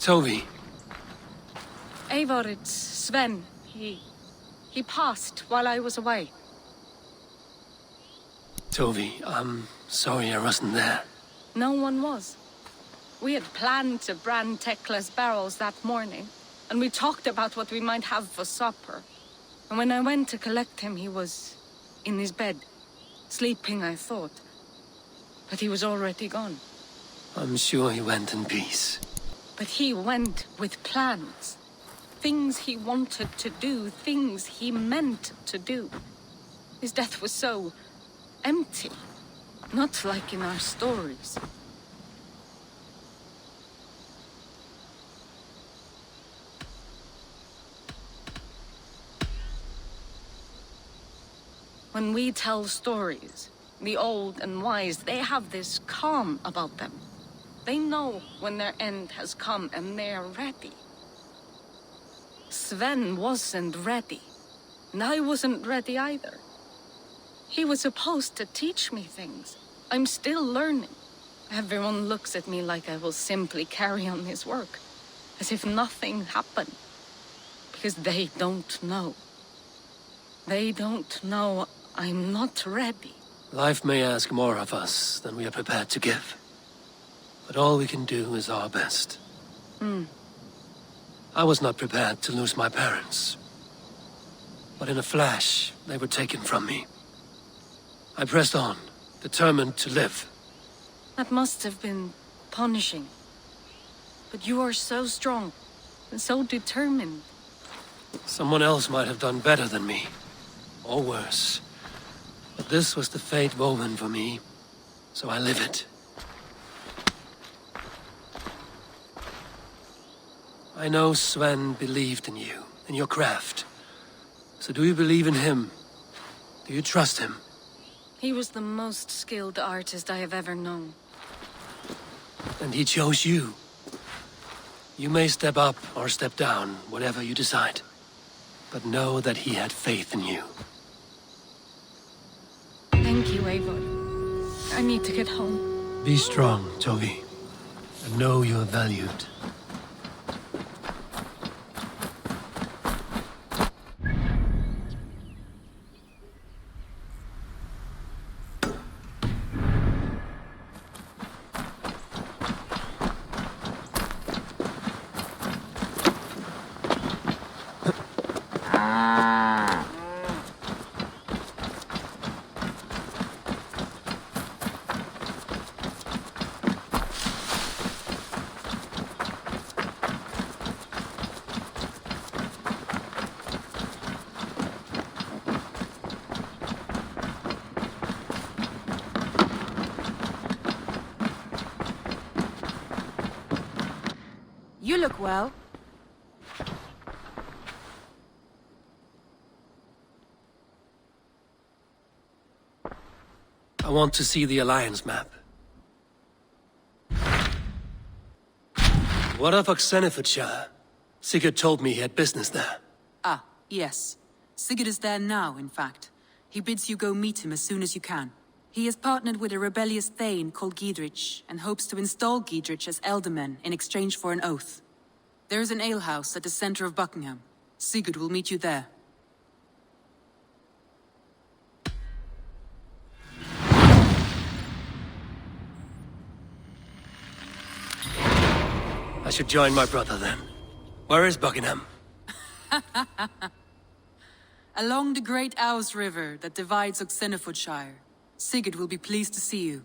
Toby. Eivor, it's Sven. He passed while I was away. Toby, I'm sorry I wasn't there. No one was. We had planned to brand Tekla's barrels that morning, and we talked about what we might have for supper. And when I went to collect him, he was in his bed. Sleeping, I thought. But he was already gone. I'm sure he went in peace. But he went with plans. Things he wanted to do, things he meant to do. His death was so empty. Not like in our stories. When we tell stories, the old and wise, they have this calm about them. They know when their end has come and they're ready. Sven wasn't ready, and I wasn't ready either. He was supposed to teach me things. I'm still learning. Everyone looks at me like I will simply carry on his work, as if nothing happened. Because they don't know. They don't know I'm not ready. Life may ask more of us than we are prepared to give. But all we can do is our best. I was not prepared to lose my parents. But in a flash, they were taken from me. I pressed on, determined to live. That must have been punishing. But you are so strong, and so determined. Someone else might have done better than me. Or worse. But this was the fate woven for me, so I live it. I know Sven believed in you, in your craft. So do you believe in him? Do you trust him? He was the most skilled artist I have ever known. And he chose you. You may step up or step down, whatever you decide. But know that he had faith in you. Thank you, Eivor. I need to get home. Be strong, Toby. And know you are valued. You look well. I want to see the Alliance map. What of Oxenfordshire? Sigurd told me he had business there. Ah, yes. Sigurd is there now, in fact. He bids you go meet him as soon as you can. He has partnered with a rebellious Thane called Gidrich, and hopes to install Gidrich as Elderman in exchange for an oath. There is an alehouse at the center of Buckingham. Sigurd will meet you there. I should join my brother then. Where is Buckingham? Along the Great Ouse River that divides Oxenfordshire. Sigurd will be pleased to see you.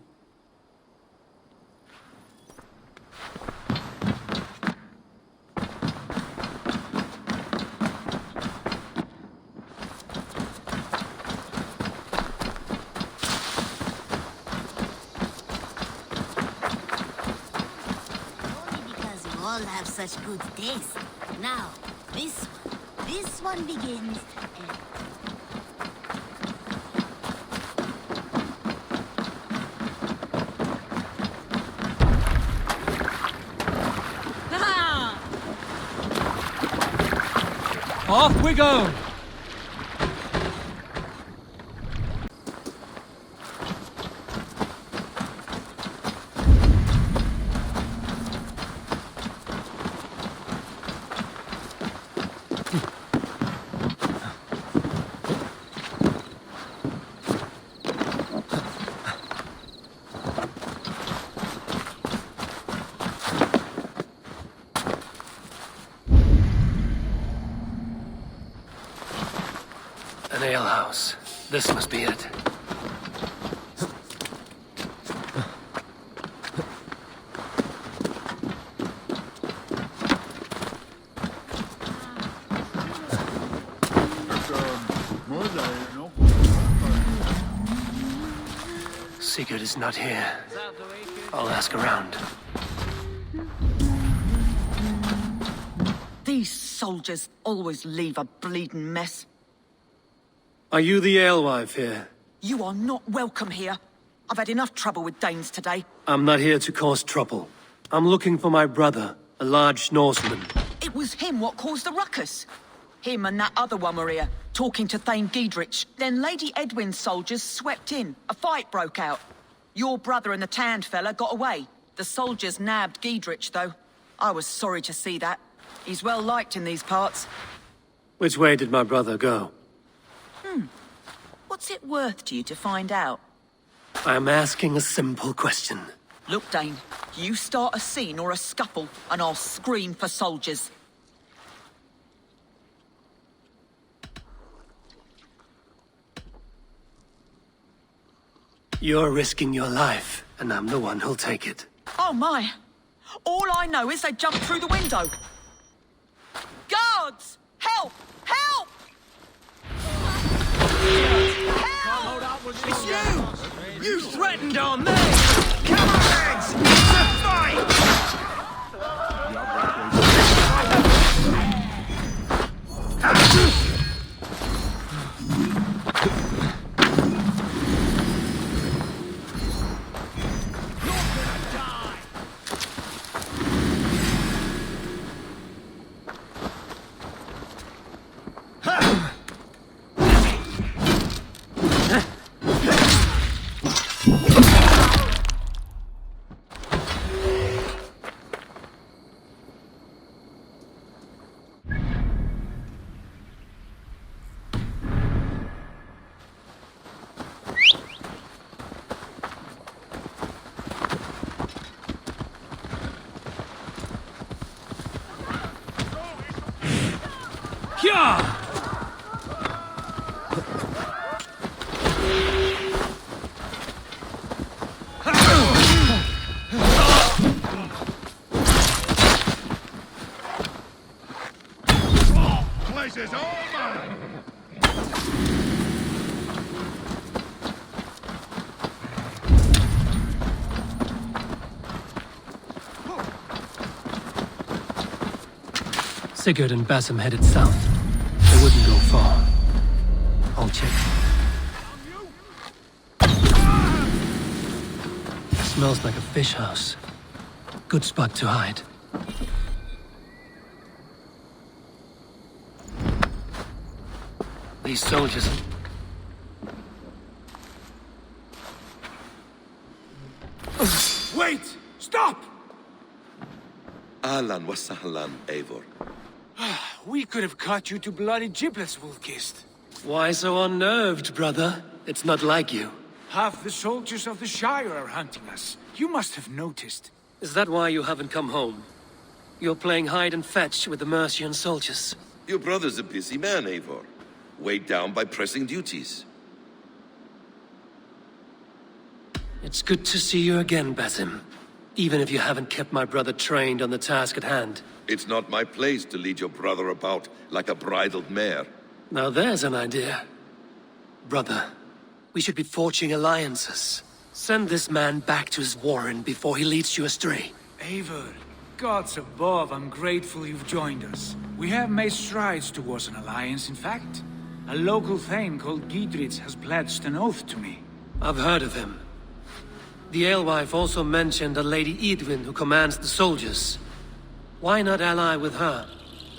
All have such good taste. Now, this one begins. Off we go! An alehouse. This must be it. Sigurd is not here. I'll ask around. These soldiers always leave a bleeding mess. Are you the alewife here? You are not welcome here. I've had enough trouble with Danes today. I'm not here to cause trouble. I'm looking for my brother, a large Norseman. It was him what caused the ruckus. Him and that other one were here, talking to Thane Giedrich. Then Lady Edwin's soldiers swept in. A fight broke out. Your brother and the tanned fella got away. The soldiers nabbed Giedrich, though. I was sorry to see that. He's well liked in these parts. Which way did my brother go? What's it worth to you to find out? I'm asking a simple question. Look, Dane, you start a scene or a scuffle, and I'll scream for soldiers. You're risking your life, and I'm the one who'll take it. Oh my! All I know is they jumped through the window. Guards! Help! Help! Help! It's you! You threatened our men! Comrades! It's a fight! Sigurd and BASIM headed south. They wouldn't go far. I'll check. Smells like a fish house. Good spot to hide. These soldiers... Wait! Stop! Ahlan wa sahlan, Eivor. We could have cut you to bloody giblets, Wolf-Kissed. Why so unnerved, brother? It's not like you. Half the soldiers of the Shire are hunting us. You must have noticed. Is that why you haven't come home? You're playing hide and fetch with the Mercian soldiers. Your brother's a busy man, Eivor. Weighed down by pressing duties. It's good to see you again, BASIM. Even if you haven't kept my brother trained on the task at hand. It's not my place to lead your brother about like a bridled mare. Now there's an idea. Brother, we should be forging alliances. Send this man back to his warren before he leads you astray. Eivor, gods above, I'm grateful you've joined us. We have made strides towards an alliance, in fact. A local thane called Giedrich has pledged an oath to me. I've heard of him. The alewife also mentioned a Lady Edwin who commands the soldiers. Why not ally with her?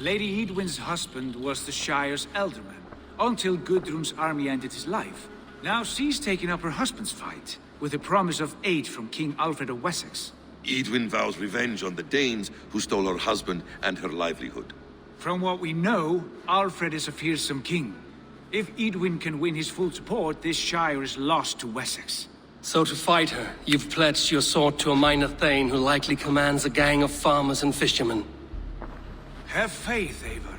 Lady Edwin's husband was the Shire's elderman, until Gudrun's army ended his life. Now she's taking up her husband's fight, with the promise of aid from King Alfred of Wessex. Edwin vows revenge on the Danes who stole her husband and her livelihood. From what we know, Alfred is a fearsome king. If Edwin can win his full support, this Shire is lost to Wessex. So to fight her, you've pledged your sword to a minor thane who likely commands a gang of farmers and fishermen. Have faith, Eivor.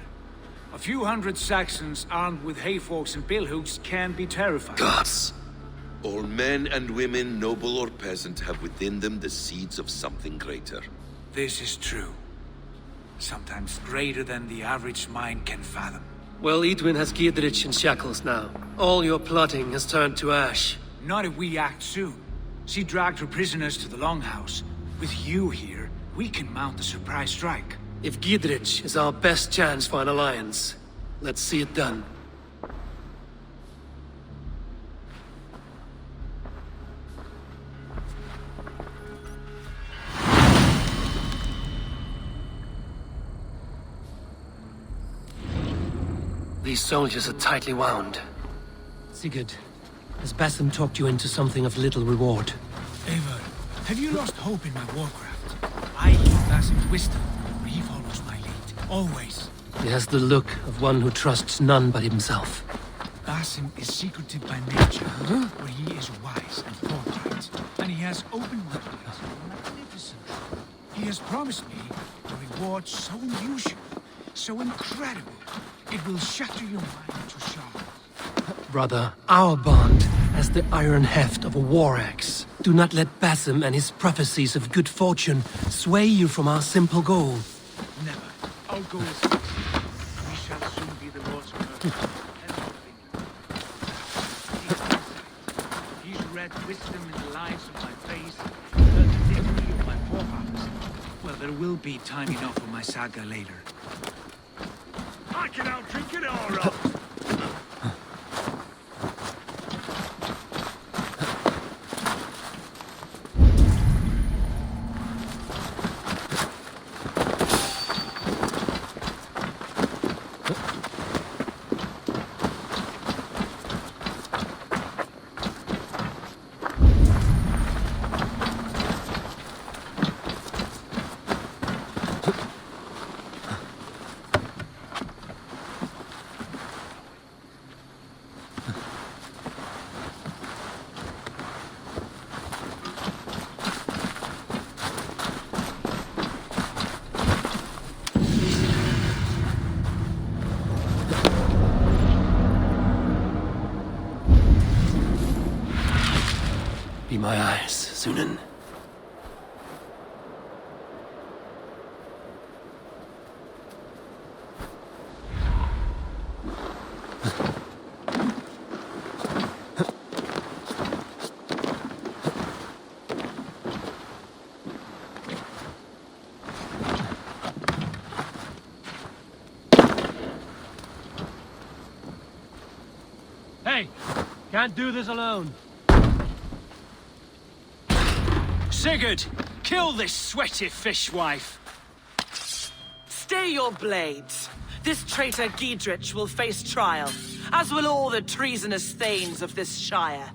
A A few hundred Saxons armed with hayforks and billhooks can be terrifying. Gods. All men and women, noble or peasant, have within them the seeds of something greater. This is true. Sometimes greater than the average mind can fathom. Well, Eadwin has Giedrich in shackles now. All your plotting has turned to ash. Not if we act soon. She dragged her prisoners to the Longhouse. With you here, we can mount a surprise strike. If Giedrich is our best chance for an alliance, let's see it done. These soldiers are tightly wound. Sigurd, has BASIM talked you into something of little reward? Eivor, have you lost hope in my warcraft? I use BASIM's wisdom, but he follows my lead. Always. He has the look of one who trusts none but himself. BASIM is secretive by nature, but he is wise and forthright. And he has open ways magnificent. He has promised me a reward so unusual, so incredible, it will shatter your mind to shards. Brother, our bond has the iron heft of a war axe. Do not let BASIM and his prophecies of good fortune sway you from our simple goal. Never. Our goal is we shall soon be the Lord's murderers. He's read wisdom in the lives of my face, heard the dignity of my forefathers. Well, there will be time enough for my saga later. I can out-drink it all up! Be my eyes, Sunan. Hey, can't do this alone. Sigurd, kill this sweaty fishwife. Stay your blades. This traitor Giedrich will face trial, as will all the treasonous thanes of this shire.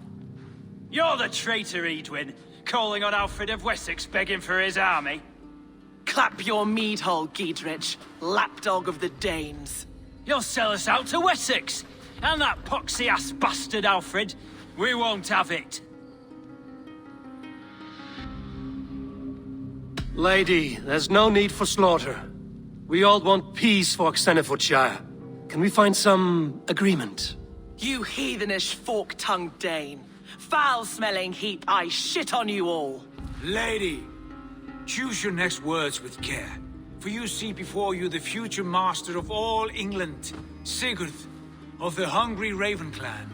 You're the traitor, Eadwin, calling on Alfred of Wessex begging for his army. Clap your mead hole, Giedrich, lapdog of the Danes. You'll sell us out to Wessex, and that poxy-ass bastard Alfred. We won't have it. Lady, there's no need for slaughter. We all want peace for Xenofordshire. Can we find some agreement? You heathenish fork-tongued Dane. Foul-smelling heap, I shit on you all. Lady, choose your next words with care, for you see before you the future master of all England, Sigurd, of the hungry Raven clan.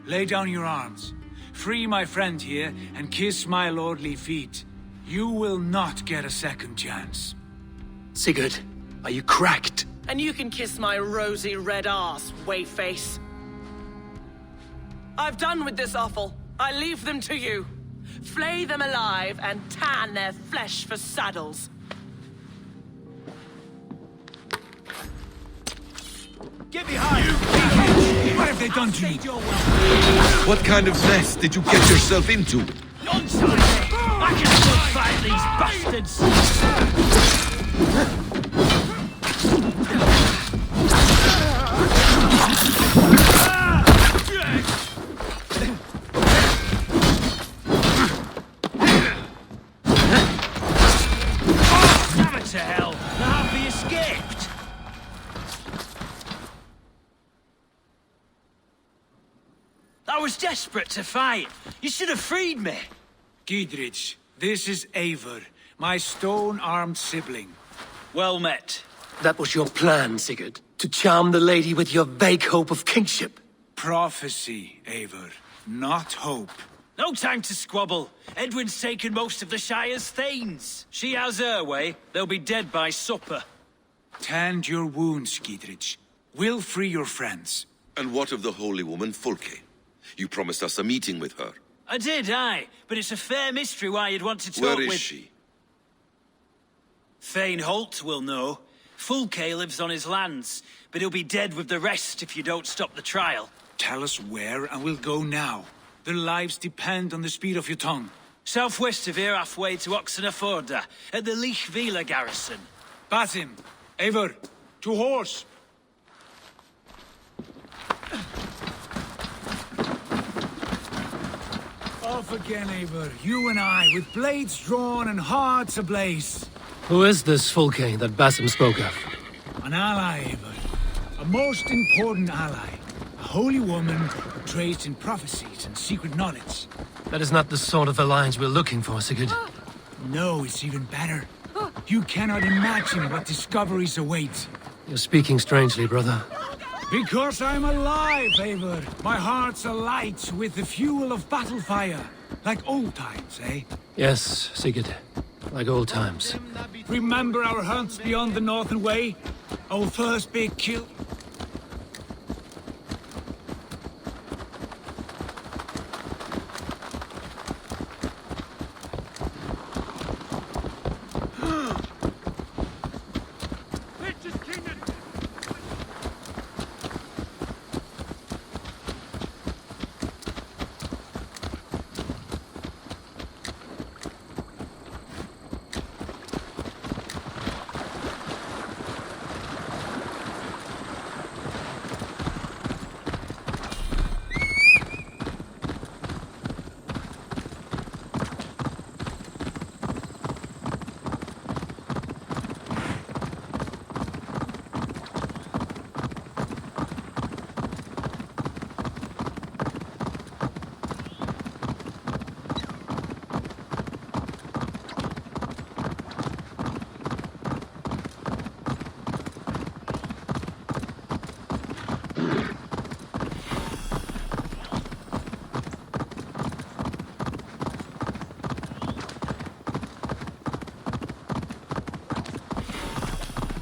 Lay down your arms, free my friend here, and kiss my lordly feet. You will not get a second chance. Sigurd, are you cracked? And you can kiss my rosy red arse, wayface. I've done with this offal. I leave them to you. Flay them alive and tan their flesh for saddles. Get behind! What have they done to you? What kind of mess did you get yourself into? Nonsense! I can still fight these bastards! Damn it to hell! Now have we escaped? I was desperate to fight. You should have freed me. Giedrich, this is Eivor, my stone-armed sibling. Well met. That was your plan, Sigurd? To charm the lady with your vague hope of kingship? Prophecy, Eivor, not hope. No time to squabble. Edwin's taken most of the Shire's thanes. She has her way. They'll be dead by supper. Tend your wounds, Giedrich. We'll free your friends. And what of the holy woman Fulke? You promised us a meeting with her. I did, aye. But it's a fair mystery why you'd want to talk with... Where is she? Thane Holt will know. Fulke lives on his lands, but he'll be dead with the rest if you don't stop the trial. Tell us where, and we'll go now. Their lives depend on the speed of your tongue. Southwest of here, halfway to Oxenaforda, at the Lichvila garrison. Basim, Eivor, to horse! Off again, Eivor. You and I, with blades drawn and hearts ablaze. Who is this Fulke that Basim spoke of? An ally, Eivor. A most important ally. A holy woman trained in prophecies and secret knowledge. That is not the sort of alliance we're looking for, Sigurd. No, it's even better. You cannot imagine what discoveries await. You're speaking strangely, brother. Because I'm alive, Eivor. My heart's alight with the fuel of battle fire. Like old times, eh? Yes, Sigurd. Like old times. Remember our hunts beyond the Northern Way? Our first big kill?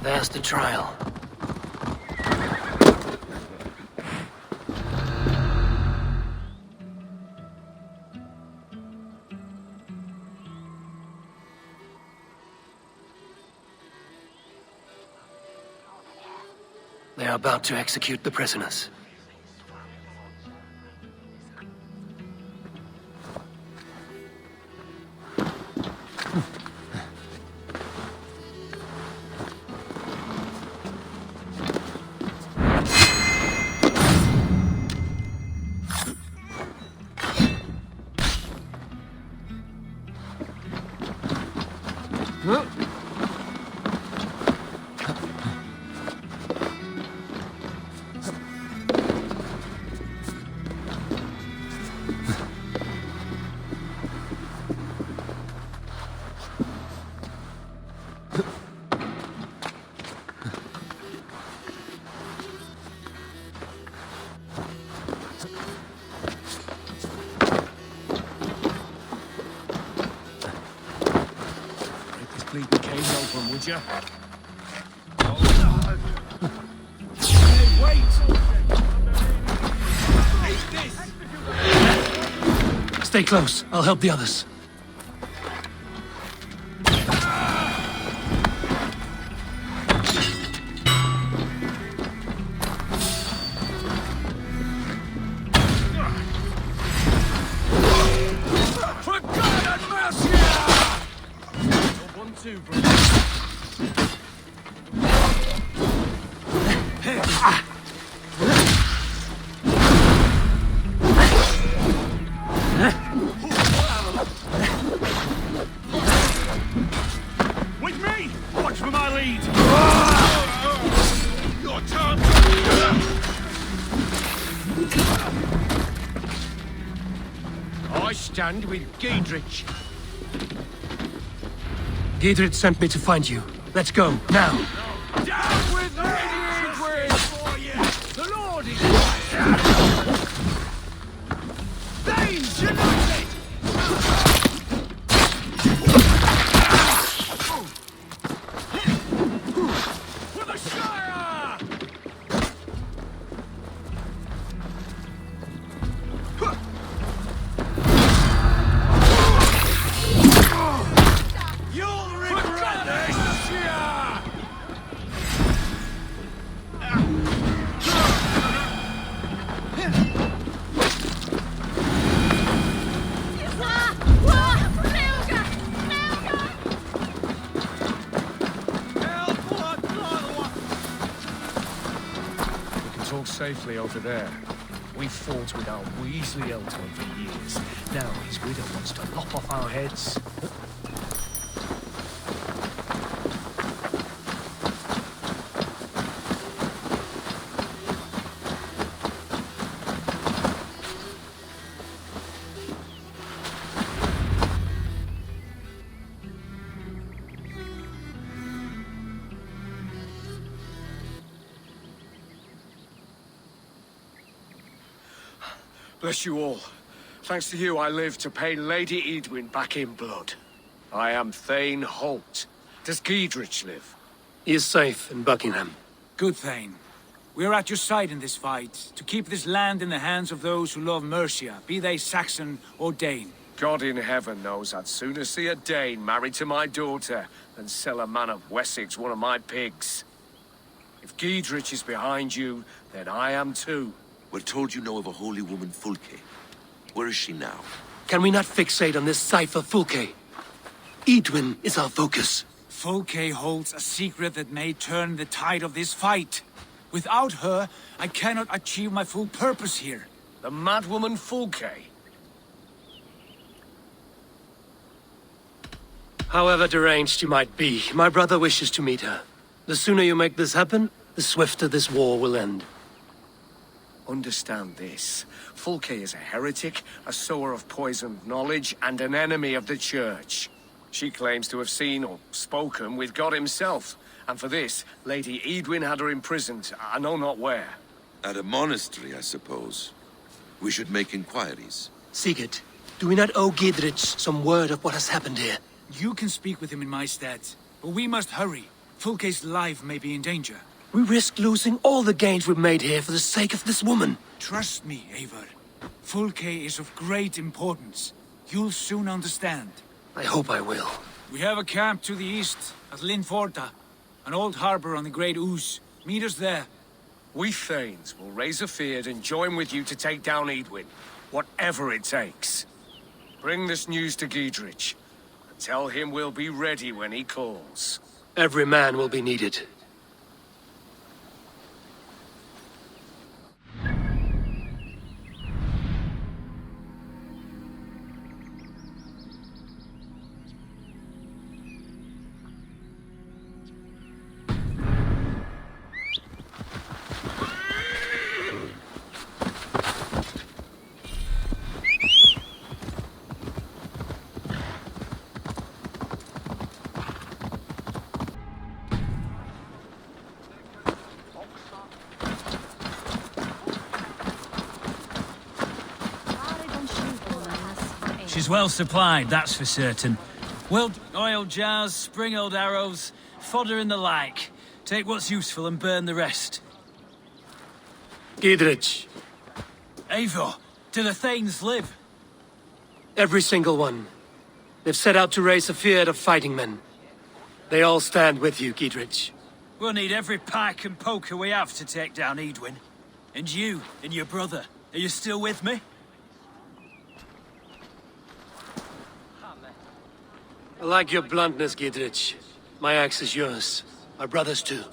There's the trial. They are about to execute the prisoners. Would you? Hey, wait! Stay close. I'll help the others. For God and Mercia! 1-2, bro. With me! Watch for my lead! Your turn! I stand with Giedrich. Giedrich sent me to find you. Let's go, now. Down with Lady Ingrid! The Lord is Thanes united! For the Shire! You'll regret this! Talk safely over there. We fought with our Weasley Elton for years. Now his widow wants to lop off our heads. Bless you all. Thanks to you, I live to pay Lady Eadwyn back in blood. I am Thane Holt. Does Giedrich live? He is safe in Buckingham. Good, Thane. We are at your side in this fight, to keep this land in the hands of those who love Mercia, be they Saxon or Dane. God in heaven knows I'd sooner see a Dane married to my daughter than sell a man of Wessex one of my pigs. If Giedrich is behind you, then I am too. We're told you know of a holy woman, Fulke. Where is she now? Can we not fixate on this cipher, Fulke? Eadwyn is our focus. Fulke holds a secret that may turn the tide of this fight. Without her, I cannot achieve my full purpose here. The madwoman Fulke. However deranged you might be, my brother wishes to meet her. The sooner you make this happen, the swifter this war will end. Understand this. Fulke is a heretic, a sower of poisoned knowledge, and an enemy of the Church. She claims to have seen or spoken with God himself, and for this, Lady Eadwyn had her imprisoned, I know not where. At a monastery, I suppose. We should make inquiries. Sigurd, do we not owe Giedrich some word of what has happened here? You can speak with him in my stead, but we must hurry. Fulke's life may be in danger. We risk losing all the gains we've made here for the sake of this woman. Trust me, Eivor. Fulke is of great importance. You'll soon understand. I hope I will. We have a camp to the east, at Linforta. An old harbor on the Great Ouse. Meet us there. We Thanes will raise a feard and join with you to take down Eadwyn. Whatever it takes. Bring this news to Giedrich. And tell him we'll be ready when he calls. Every man will be needed. She's well supplied, that's for certain. Well, oil jars, spring-old arrows, fodder and the like. Take what's useful and burn the rest. Giedrich. Eivor, do the Thanes live? Every single one. They've set out to raise a fear of fighting men. They all stand with you, Giedrich. We'll need every pike and poker we have to take down Eadwyn. And you, and your brother, are you still with me? I like your bluntness, Giedrich. My axe is yours. My brother's too.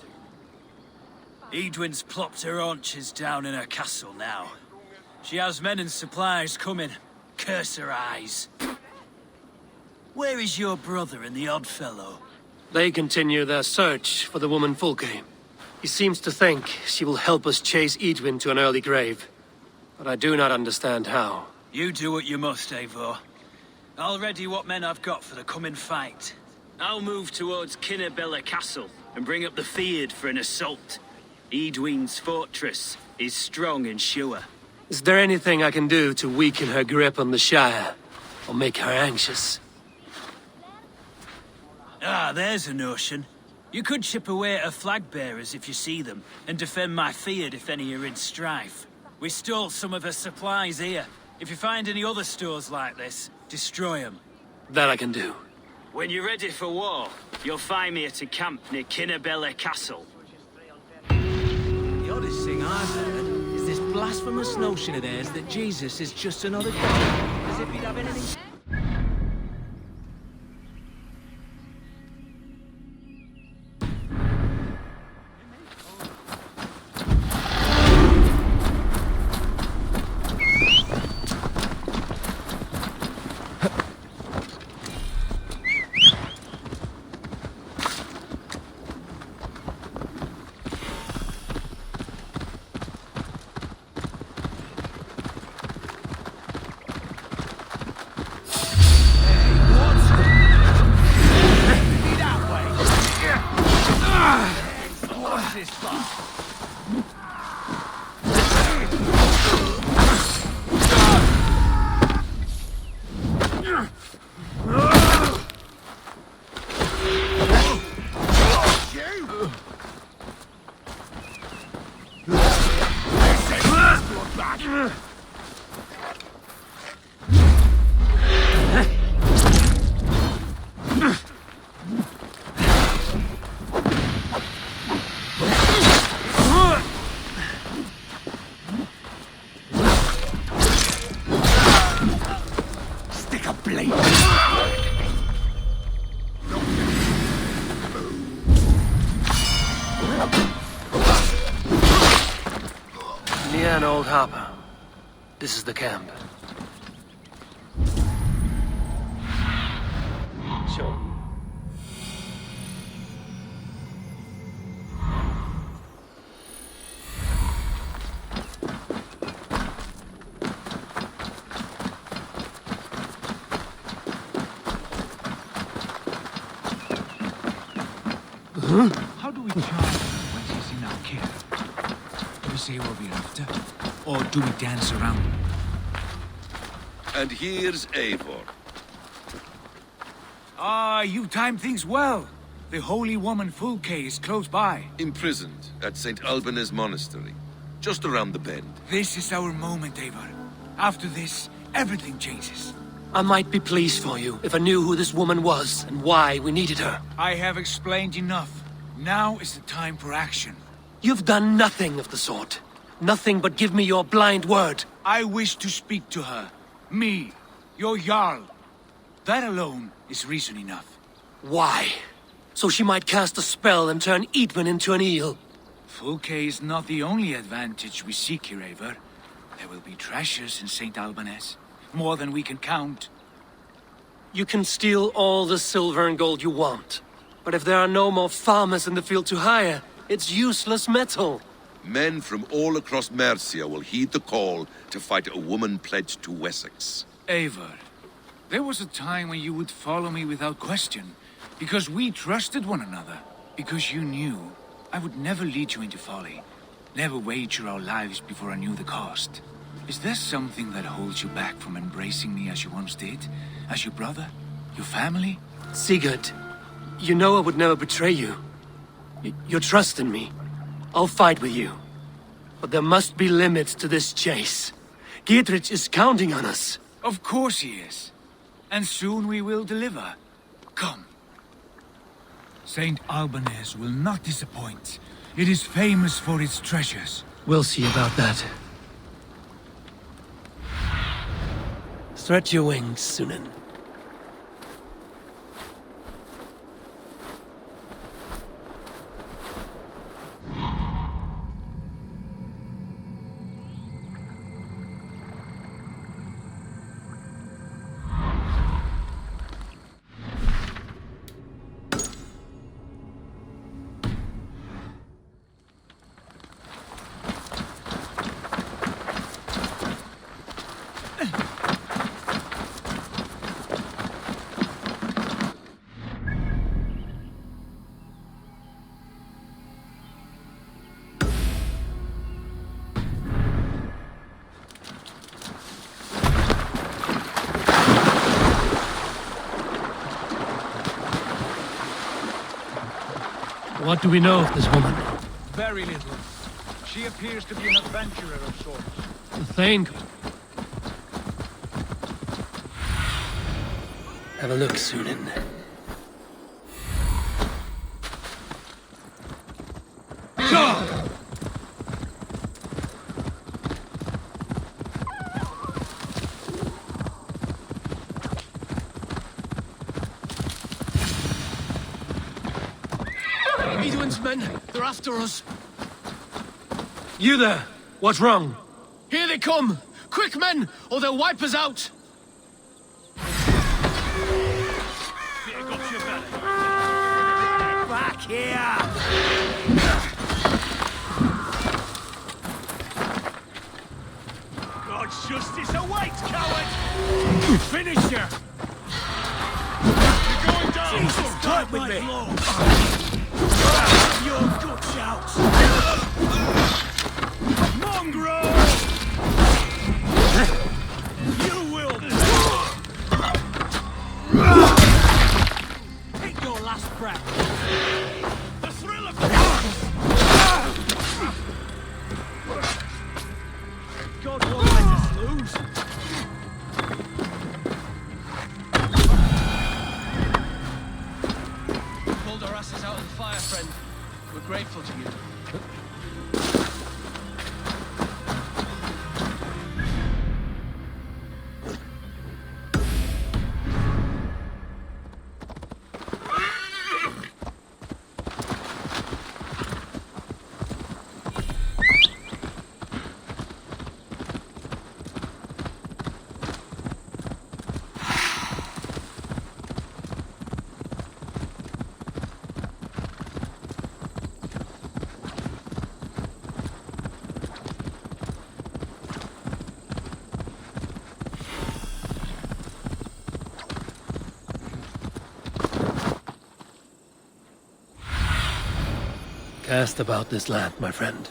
Eadwyn's plopped her haunches down in her castle now. She has men and supplies coming. Curse her eyes. Where is your brother and the odd fellow? They continue their search for the woman Fulke. He seems to think she will help us chase Eadwyn to an early grave. But I do not understand how. You do what you must, Eivor. I'll ready what men I've got for the coming fight. I'll move towards Kinnabella Castle and bring up the Fyrd for an assault. Eadwin's fortress is strong and sure. Is there anything I can do to weaken her grip on the Shire? Or make her anxious? Ah, there's a notion. You could chip away at her flag bearers if you see them, and defend my Fyrd if any are in strife. We stole some of her supplies here. If you find any other stores like this, destroy them. That I can do. When you're ready for war, you'll find me at a camp near Kinnabella Castle. The oddest thing I've heard is this blasphemous notion of theirs that Jesus is just another god, as if he'd have anything... Old Harper. This is the camp. Sure. How do we charge him when he's in our care? Do we say what we're after? Or do we dance around him? And here's Eivor. Ah, you timed things well. The holy woman Fulke is close by. Imprisoned at St. Alban's Monastery, just around the bend. This is our moment, Eivor. After this, everything changes. I might be pleased for you if I knew who this woman was and why we needed her. I have explained enough. Now is the time for action. You've done nothing of the sort. Nothing but give me your blind word. I wish to speak to her. Me, your Jarl. That alone is reason enough. Why? So she might cast a spell and turn Eadwin into an eel. Fulke is not the only advantage we seek here, Eivor. There will be treasures in St. Alban's. More than we can count. You can steal all the silver and gold you want. But if there are no more farmers in the field to hire, it's useless metal. Men from all across Mercia will heed the call to fight a woman pledged to Wessex. Eivor, there was a time when you would follow me without question. Because we trusted one another. Because you knew I would never lead you into folly. Never wager our lives before I knew the cost. Is there something that holds you back from embracing me as you once did? As your brother? Your family? Sigurd, you know I would never betray you. Your trust in me. I'll fight with you. But there must be limits to this chase. Giedrich is counting on us. Of course he is. And soon we will deliver. Come. St. Alban's will not disappoint. It is famous for its treasures. We'll see about that. Stretch your wings, Sunan. What do we know of this woman? Very little. She appears to be an adventurer of sorts. Thane. Have a look, Sunan. Edwin's men, they're after us. You there! What's wrong? Here they come! Quick, men, or they'll wipe us out! Back here! God's justice awaits, coward! Finish her! You're going down! Jesus, talk with me! Your guts out! Mongrel! You will! Take your last breath! The thrill of God won't let us lose! Pulled our asses out of the fire, friend. We're grateful to you. Cast about this land, my friend.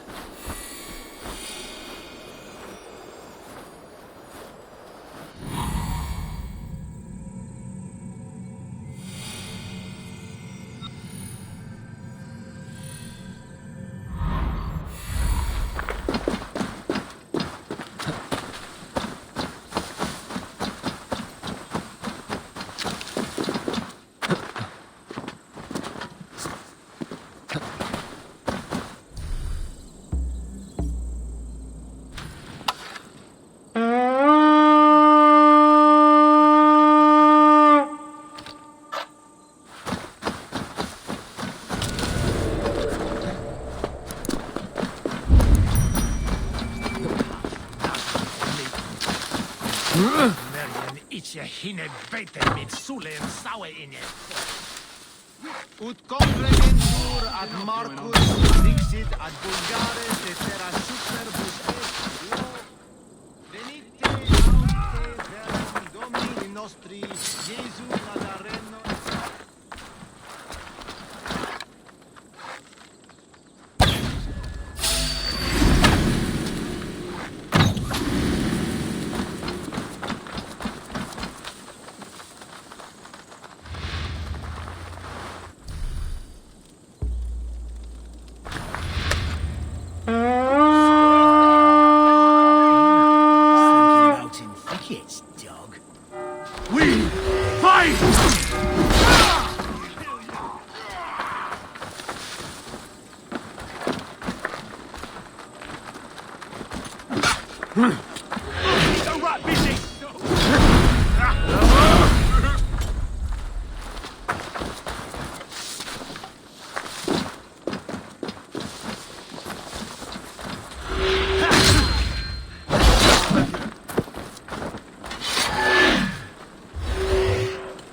Hinne beten mit Sule und Saue inne. Ut comprehentur ad Marcus dixit ad Bulgares et terra superbus est venite aute verum Domini nostri Iesu Nazareno.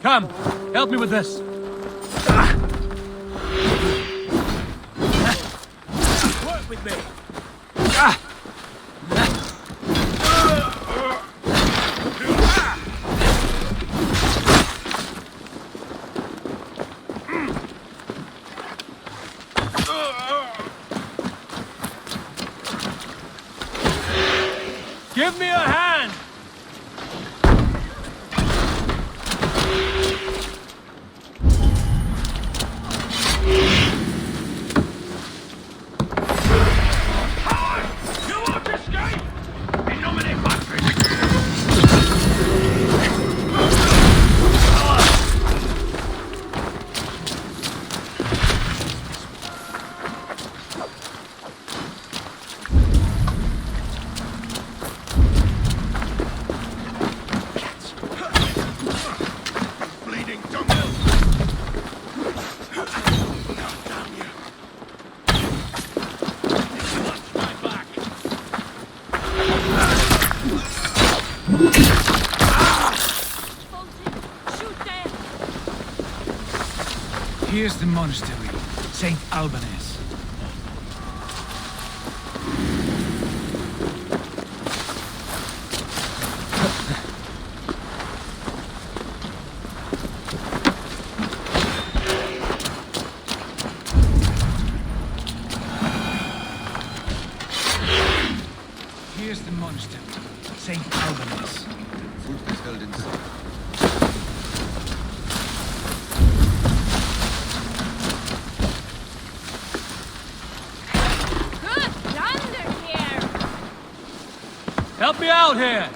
Come, help me with this. Work with me. Give me a hand! Here's the monastery, St. Albanus. Here's the monastery, St. Albanus. Food is held inside. Good yonder here! Help me out here!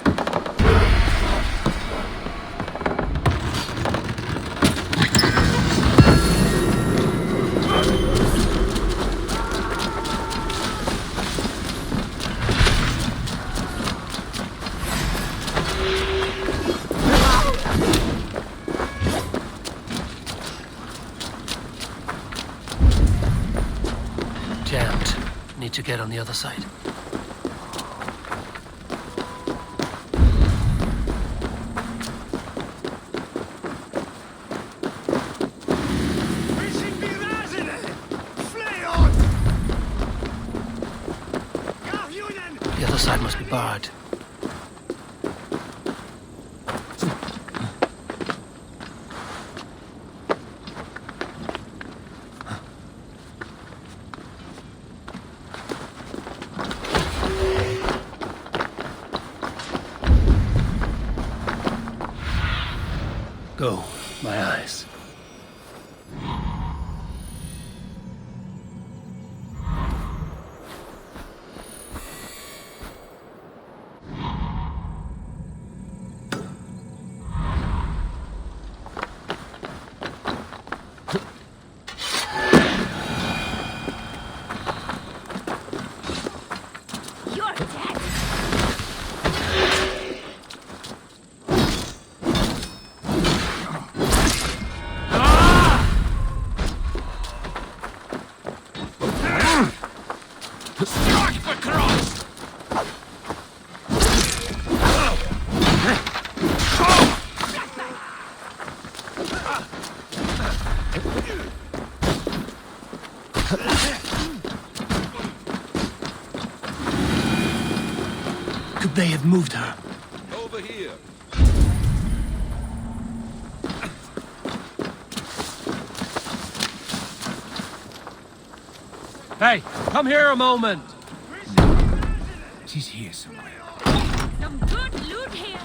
Jammed. Need to get on the other side. The other side must be barred. Go, my eyes. You're dead! Strike the cross! Could they have moved her? Over here. Hey, come here a moment! She's here somewhere. Some good loot here!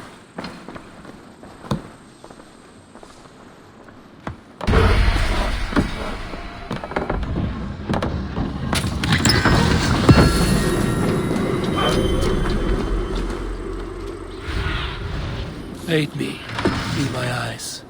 Aid me. Be my eyes.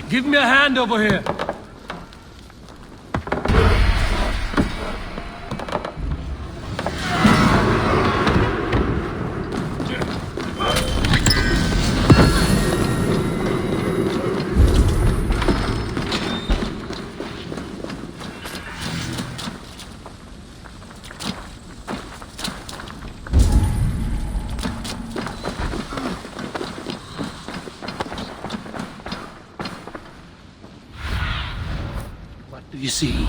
Give me a hand over here. You see?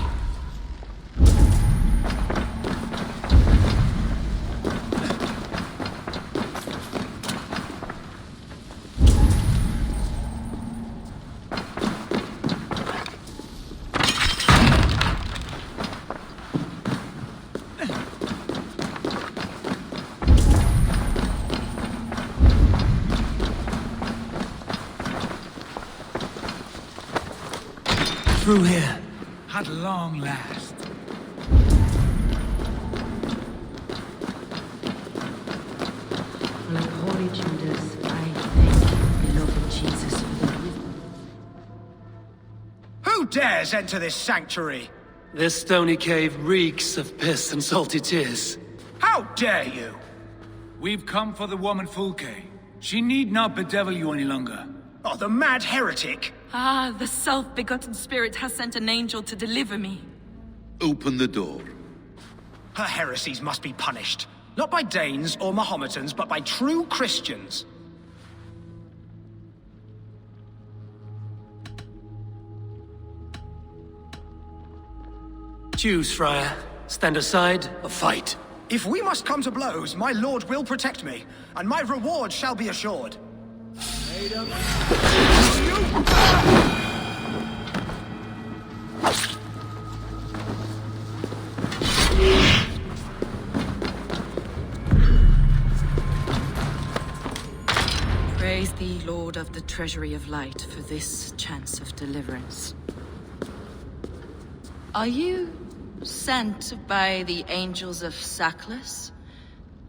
Through here. At long last. Like Holy Judas, I thank beloved Jesus for the wisdom. Who dares enter this sanctuary? This stony cave reeks of piss and salty tears. How dare you? We've come for the woman Fulke. She need not bedevil you any longer. Oh, the mad heretic! Ah, the self-begotten spirit has sent an angel to deliver me. Open the door. Her heresies must be punished. Not by Danes or Mahometans, but by true Christians. Choose, Friar. Stand aside or fight. If we must come to blows, my lord will protect me, and my reward shall be assured. Praise thee, Lord of the Treasury of Light, for this chance of deliverance. Are you sent by the angels of Sackless,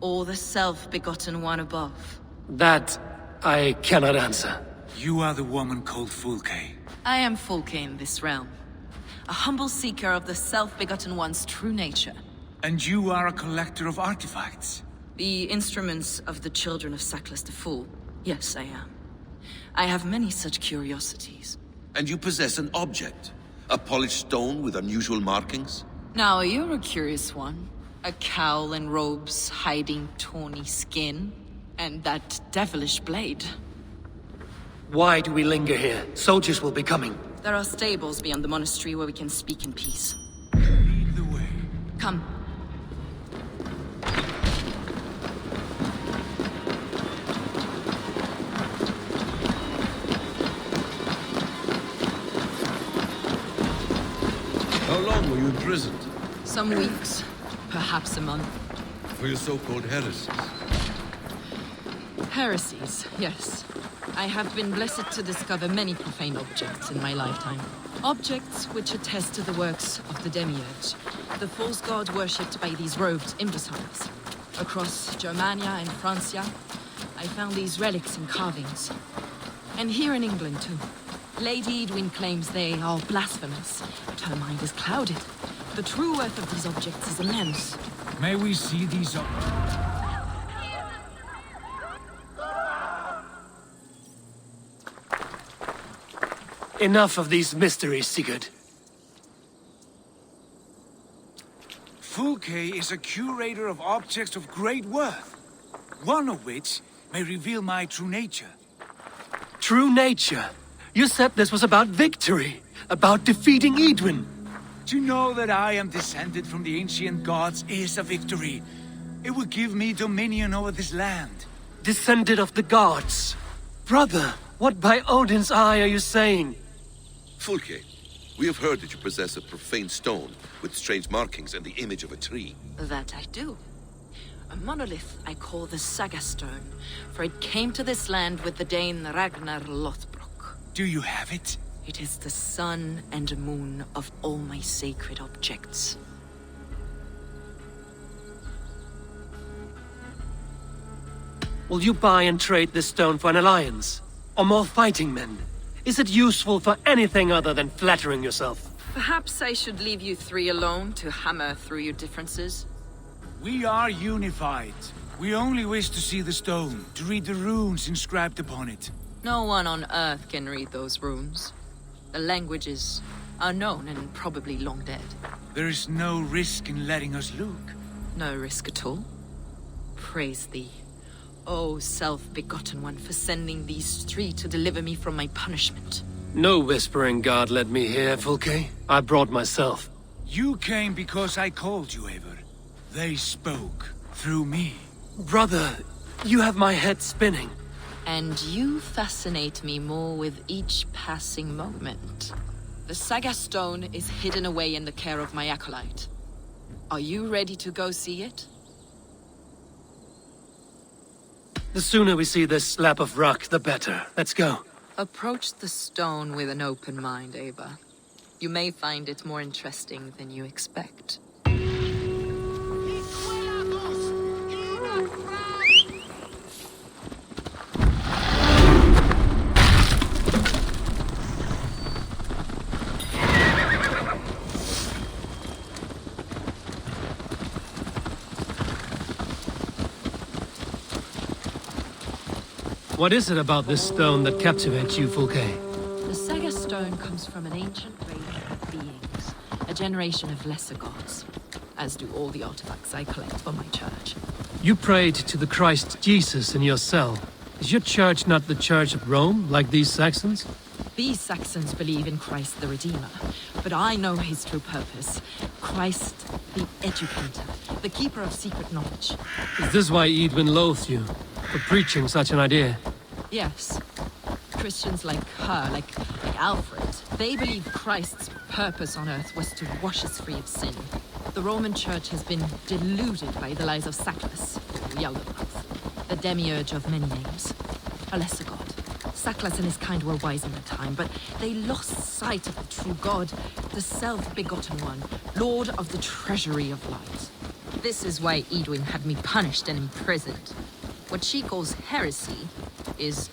or the self-begotten one above? That I cannot answer. You are the woman called Fulke. I am Fulke in this realm, a humble seeker of the self-begotten one's true nature. And you are a collector of artifacts? The instruments of the children of Sackless the Fool. Yes, I am. I have many such curiosities. And you possess an object? A polished stone with unusual markings? Now, you're a curious one. A cowl and robes hiding tawny skin. And that devilish blade. Why do we linger here? Soldiers will be coming. There are stables beyond the monastery where we can speak in peace. Lead the way. Come. How long were you imprisoned? Some weeks, perhaps a month. For your so-called heresies? Heresies, yes. I have been blessed to discover many profane objects in my lifetime. Objects which attest to the works of the Demiurge, the false god worshipped by these robed imbeciles. Across Germania and Francia, I found these relics and carvings. And here in England, too. Lady Edwin claims they are blasphemous, but her mind is clouded. The true worth of these objects is immense. May we see these Enough of these mysteries, Sigurd. Fulke is a curator of objects of great worth, one of which may reveal my true nature. True nature? You said this was about victory, about defeating Edwin. To know that I am descended from the ancient gods is a victory. It will give me dominion over this land. Descended of the gods? Brother, what by Odin's eye are you saying? Fulke, we have heard that you possess a profane stone with strange markings and the image of a tree. That I do. A monolith I call the Saga Stone, for it came to this land with the Dane Ragnar Lothbrok. Do you have it? It is the sun and moon of all my sacred objects. Will you buy and trade this stone for an alliance? Or more fighting men? Is it useful for anything other than flattering yourself? Perhaps I should leave you three alone to hammer through your differences? We are unified. We only wish to see the stone, to read the runes inscribed upon it. No one on Earth can read those runes. The languages are known and probably long dead. There is no risk in letting us look. No risk at all. Praise thee, O self-begotten one, for sending these three to deliver me from my punishment. No whispering God led me here, Fulke. I brought myself. You came because I called you, Eivor. They spoke through me. Brother, you have my head spinning. And you fascinate me more with each passing moment. The Saga Stone is hidden away in the care of my acolyte. Are you ready to go see it? The sooner we see this slab of rock, the better. Let's go. Approach the stone with an open mind, Eivor. You may find it more interesting than you expect. What is it about this stone that captivates you, Fulke? The Saga Stone comes from an ancient race of beings, a generation of lesser gods, as do all the artifacts I collect for my church. You prayed to the Christ Jesus in your cell. Is your church not the Church of Rome, like these Saxons? These Saxons believe in Christ the Redeemer, but I know his true purpose. Christ the Educator, the keeper of secret knowledge. Is this why Eadwin loathes you? For preaching such an idea? Yes. Christians like her, like Alfred, they believe Christ's purpose on earth was to wash us free of sin. The Roman Church has been deluded by the lies of Saklas, or Yaldabaoth, the demiurge of many names, a lesser god. Saklas and his kind were wise in their time, but they lost sight of the true God, the self-begotten one, Lord of the treasury of light. This is why Eadwin had me punished and imprisoned. What she calls heresy is,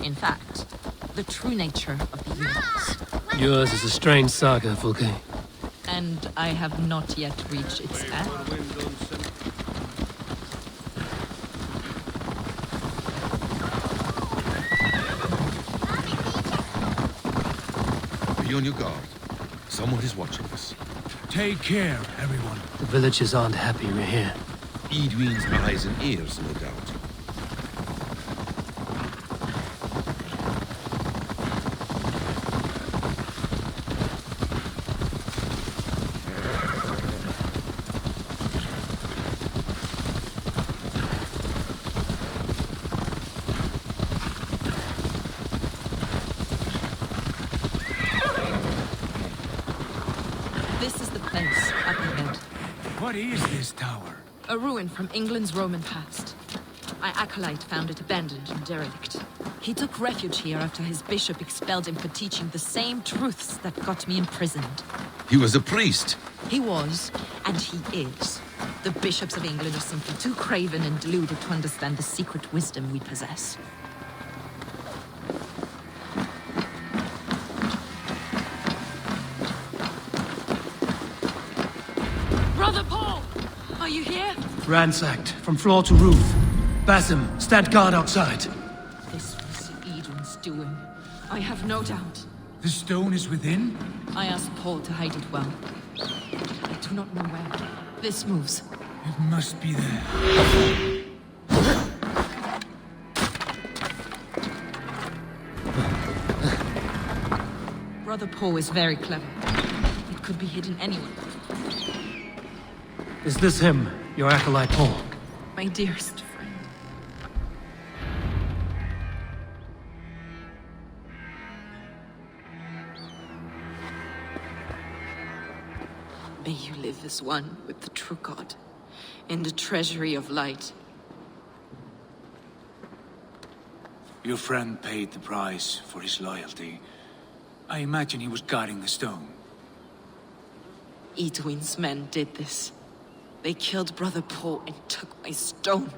in fact, the true nature of the universe. Yours is a strange saga, Fulke. And I have not yet reached its end. Be on your guard. Someone is watching us. Take care, everyone. The villagers aren't happy we're here. Eadwin's eyes and ears, no doubt. This is the place up ahead. What is this tower? A ruin from England's Roman past. My acolyte found it abandoned and derelict. He took refuge here after his bishop expelled him for teaching the same truths that got me imprisoned. He was a priest. He was, and he is. The bishops of England are simply too craven and deluded to understand the secret wisdom we possess. Brother Paul! Are you here? Ransacked, from floor to roof. BASIM, stand guard outside. This was Eadwin's doing. I have no doubt. The stone is within? I asked Paul to hide it well. I do not know where. This moves. It must be there. Brother Paul is very clever. It could be hidden anywhere. Is this him, your acolyte Paul? My dearest friend. May you live as one with the true God, in the treasury of light. Your friend paid the price for his loyalty. I imagine he was guarding the stone. Eadwin's men did this. They killed Brother Paul and took my stone.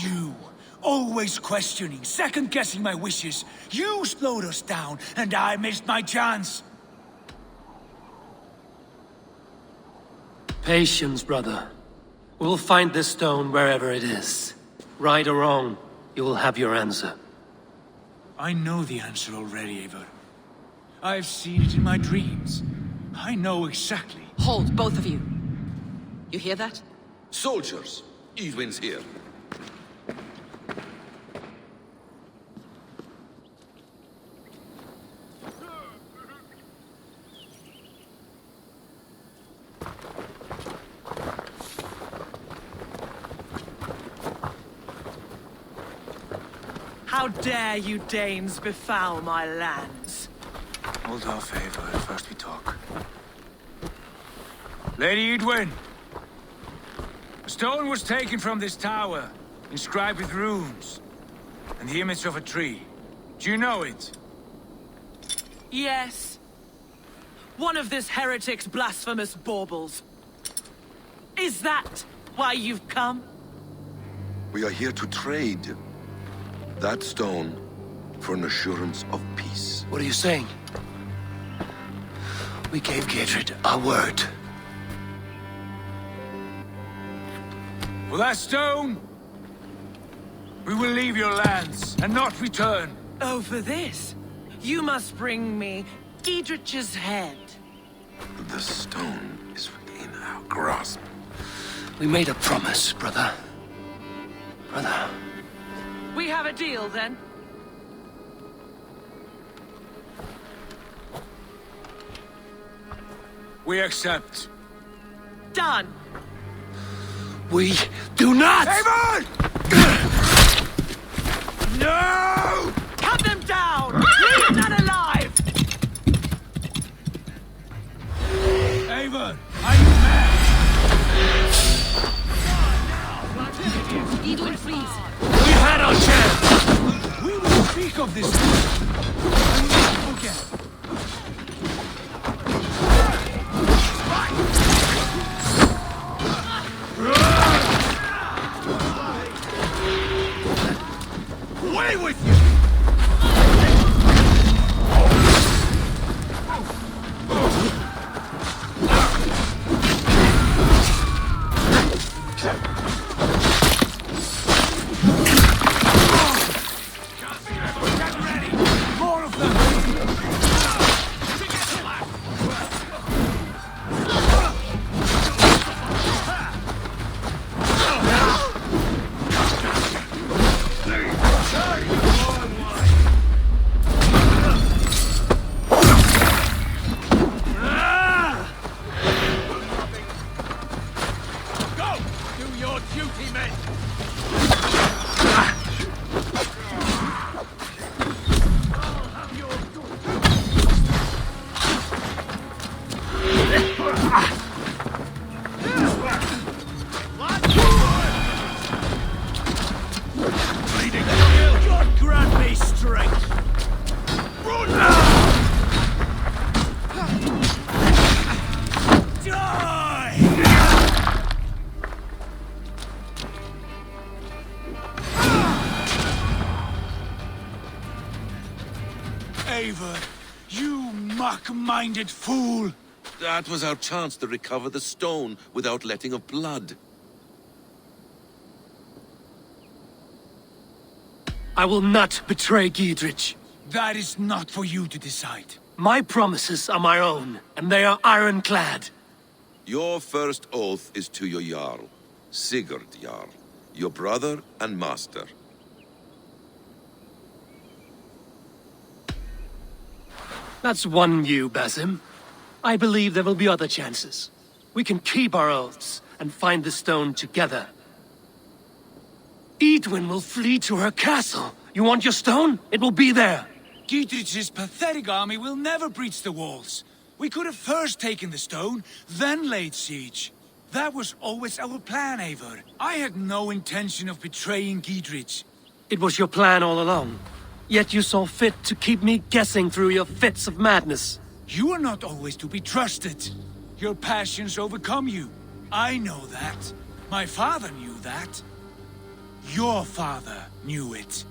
You! Always questioning, second-guessing my wishes. You slowed us down, and I missed my chance. Patience, brother. We'll find this stone wherever it is. Right or wrong, you will have your answer. I know the answer already, Eivor. I've seen it in my dreams. I know exactly. Hold, both of you. You hear that? Soldiers, Eadwin's here. How dare you Danes befoul my lands? Hold off, Eivor. First we talk. Lady Eadwin! A stone was taken from this tower, inscribed with runes, and the image of a tree. Do you know it? Yes. One of this heretic's blasphemous baubles. Is that why you've come? We are here to trade that stone for an assurance of peace. What are you saying? We gave Geirrid our word. For that stone, we will leave your lands and not return. Oh, for this? You must bring me Geidrich's head. The stone is within our grasp. We made a promise, brother. Brother. We have a deal, then? We accept. Done. We do not! Eivor! No! Cut them down! Leave none alive! Eivor, are you mad? Eadwin, please. We've had our chance! We will speak of this and not forget. Away with you! Eivor, you muck-minded fool! That was our chance to recover the stone without letting of blood. I will not betray Geidrich. That is not for you to decide. My promises are my own, and they are ironclad. Your first oath is to your Jarl, Sigurd Jarl, your brother and master. That's one you, Basim. I believe there will be other chances. We can keep our oaths and find the stone together. Eadwin will flee to her castle. You want your stone? It will be there. Geidrich's pathetic army will never breach the walls. We could have first taken the stone, then laid siege. That was always our plan, Eivor. I had no intention of betraying Geidrich. It was your plan all along. Yet you saw fit to keep me guessing through your fits of madness. You are not always to be trusted. Your passions overcome you. I know that. My father knew that. Your father knew it.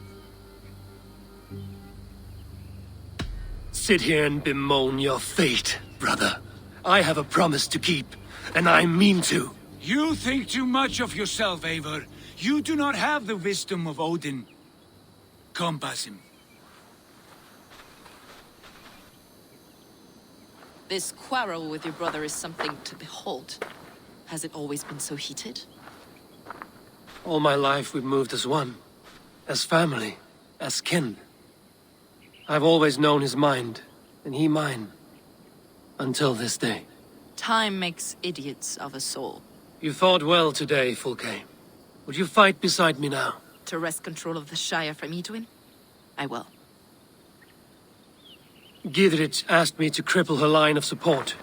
Sit here and bemoan your fate, brother. I have a promise to keep, and I mean to. You think too much of yourself, Eivor. You do not have the wisdom of Odin. Come, BASIM. This quarrel with your brother is something to behold. Has it always been so heated? All my life we've moved as one. As family. As kin. I've always known his mind, and he mine. Until this day. Time makes idiots of us all. You fought well today, Fulke. Would you fight beside me now? To wrest control of the Shire from Eadwyn? I will. Gidrich asked me to cripple her line of support.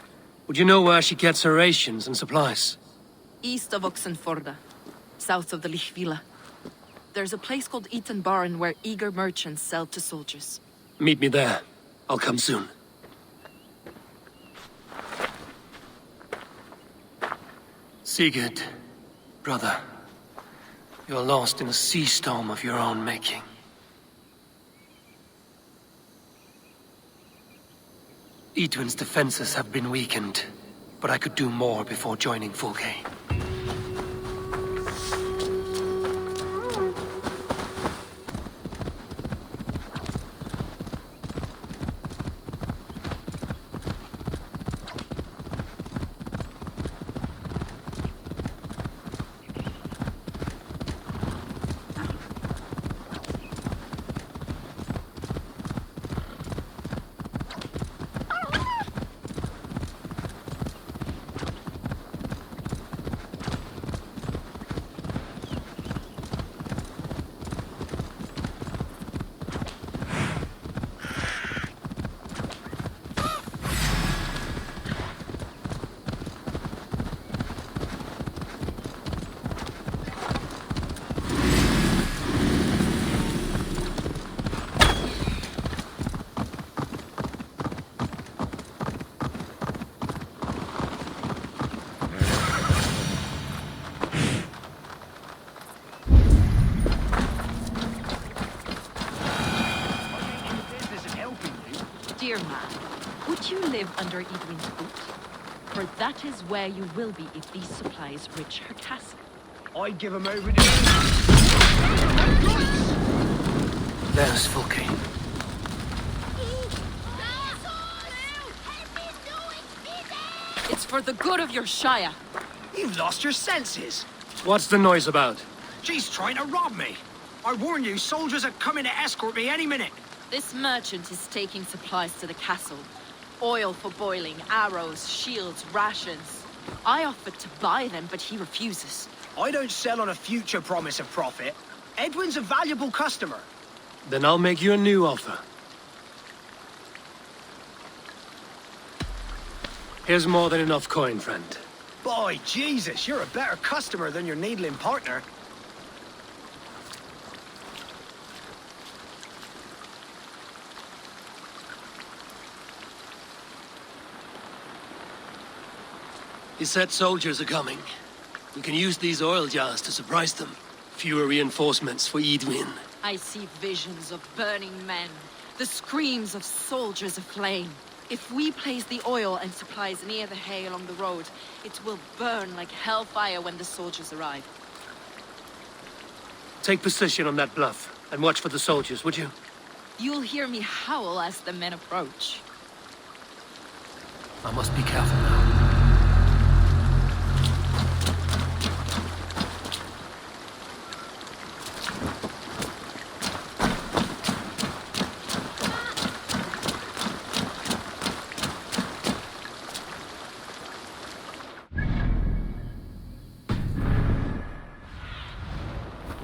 Would you know where she gets her rations and supplies? East of Oxenforda, south of the Lichvila. There's a place called Eaton Barn where eager merchants sell to soldiers. Meet me there. I'll come soon. Sigurd, brother, you're lost in a sea storm of your own making. Eadwyn's defenses have been weakened, but I could do more before joining Fulke. Dear man, would you live under Eadwyn's boot? For that is where you will be if these supplies reach her castle. I'd give him over to... There's Fulke. It's for the good of your Shire. You've lost your senses. What's the noise about? She's trying to rob me. I warn you, soldiers are coming to escort me any minute. This merchant is taking supplies to the castle. Oil for boiling, arrows, shields, rations. I offered to buy them, but he refuses. I don't sell on a future promise of profit. Edwin's a valuable customer. Then I'll make you a new offer. Here's more than enough coin, friend. Boy, Jesus, you're a better customer than your needling partner. He said soldiers are coming. We can use these oil jars to surprise them. Fewer reinforcements for Eadwyn. I see visions of burning men, the screams of soldiers aflame. If we place the oil and supplies near the hay along the road, it will burn like hellfire when the soldiers arrive. Take position on that bluff, and watch for the soldiers, would you? You'll hear me howl as the men approach. I must be careful now.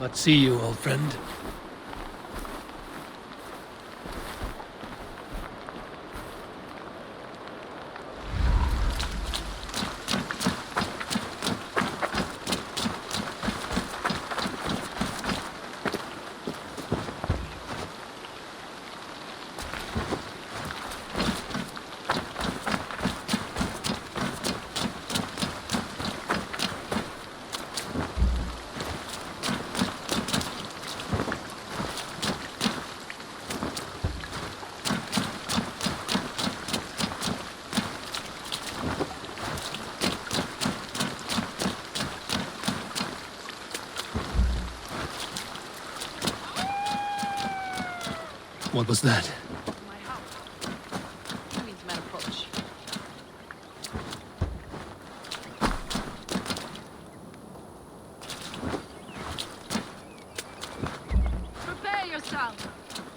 Let's see you, old friend. What was that? My house. Enemy's men approach. Prepare yourself!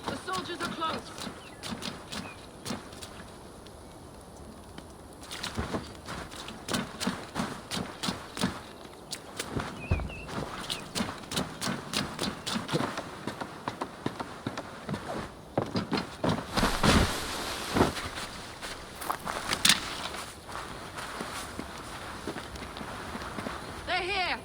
The soldiers are close! They're here!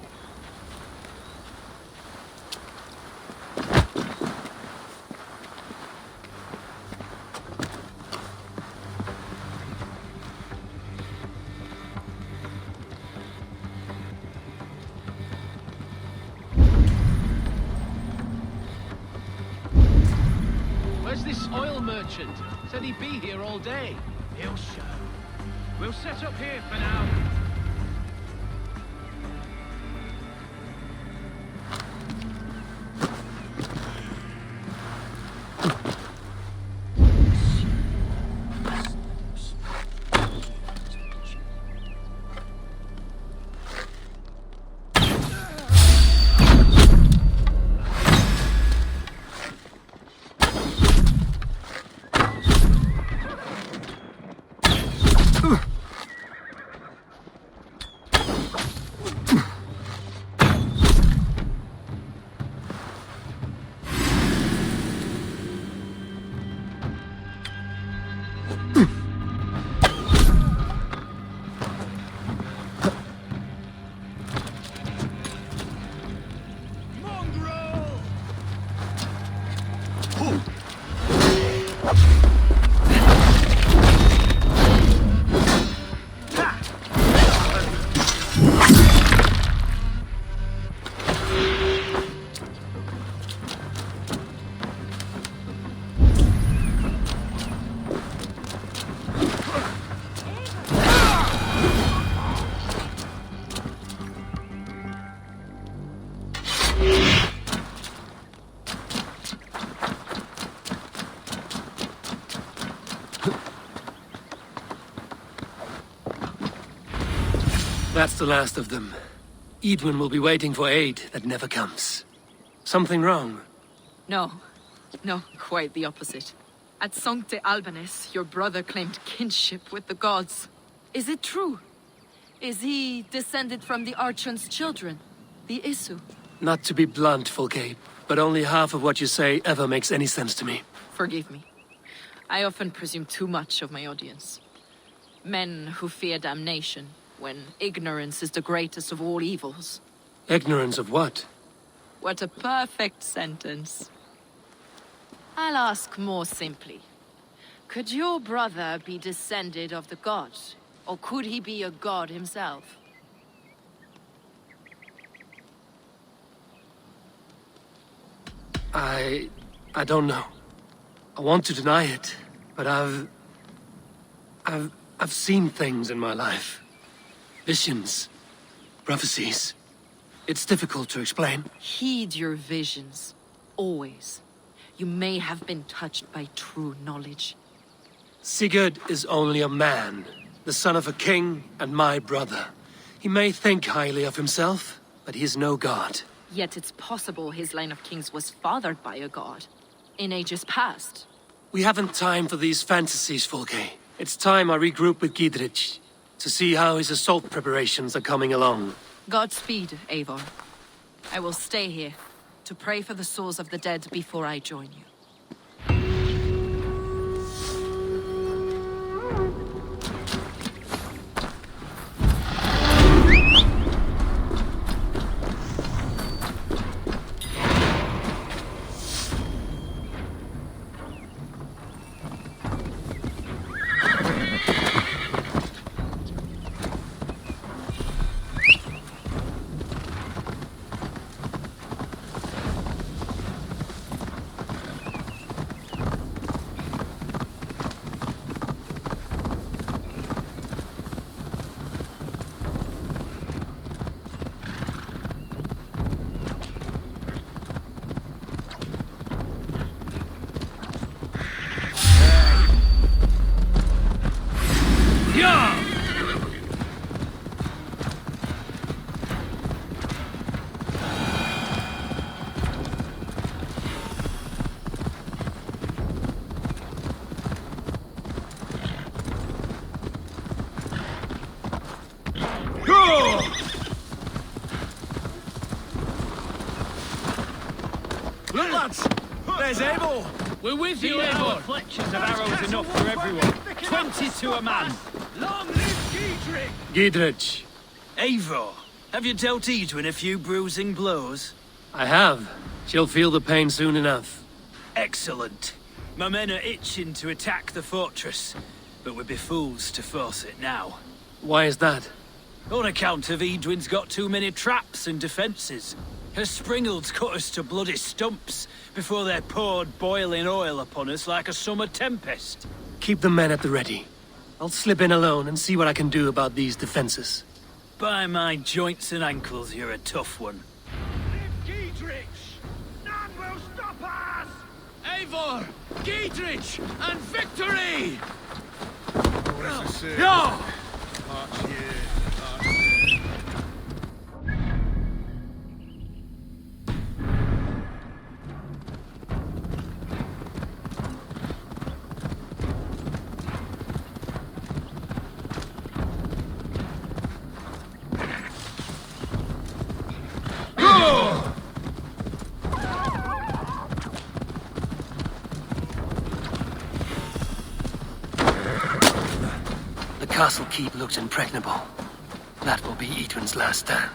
Where's this oil merchant? Said he'd be here all day. He'll show. We'll set up here for now. That's the last of them. Edwin will be waiting for aid that never comes. Something wrong? No. No, quite the opposite. At Sancte Albanus, your brother claimed kinship with the gods. Is it true? Is he descended from the Archon's children, the Isu? Not to be blunt, Fulke, but only half of what you say ever makes any sense to me. Forgive me. I often presume too much of my audience. Men who fear damnation, when ignorance is the greatest of all evils. Ignorance of what? What a perfect sentence. I'll ask more simply. Could your brother be descended of the gods? Or could he be a god himself? I don't know. I want to deny it, but I've seen things in my life. Visions, prophecies. It's difficult to explain. Heed your visions. Always. You may have been touched by true knowledge. Sigurd is only a man, the son of a king and my brother. He may think highly of himself, but he is no god. Yet it's possible his line of kings was fathered by a god. In ages past. We haven't time for these fantasies, Fulke. It's time I regroup with Giedrich to see how his assault preparations are coming along. Godspeed, Eivor. I will stay here to pray for the souls of the dead before I join you. There's Eivor! We're with you, Eivor! Fletchers of arrows enough for everyone. 20 to a man. Long live Giedrich! Giedrich. Eivor, have you dealt Edwin a few bruising blows? I have. She'll feel the pain soon enough. Excellent. My men are itching to attack the fortress, but we'd be fools to force it now. Why is that? On account of Edwin's got too many traps and defences. Her springalds cut us to bloody stumps before they poured boiling oil upon us like a summer tempest. Keep the men at the ready. I'll slip in alone and see what I can do about these defences. By my joints and ankles, you're a tough one. None will stop us! Eivor! Giedrich! And victory! Yo! The castle keep looks impregnable. That will be Edwin's last stand.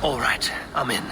All right, I'm in.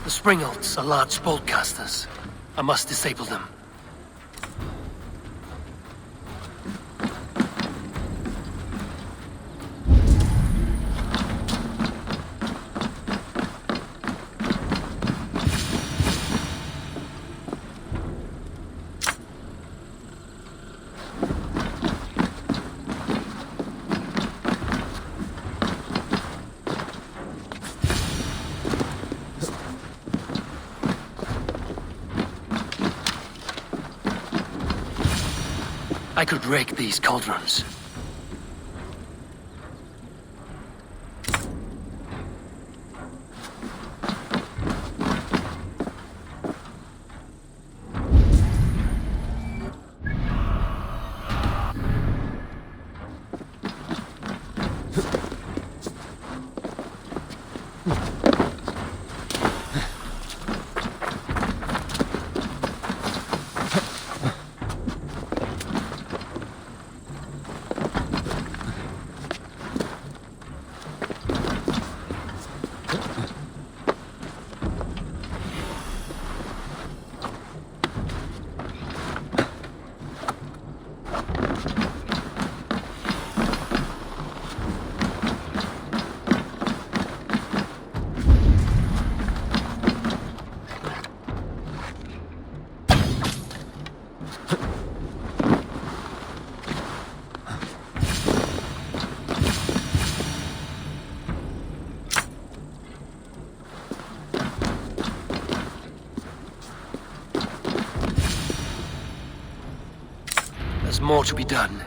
Springalds are large bolt casters. I must disable them. I could rake these cauldrons. There's more to be done,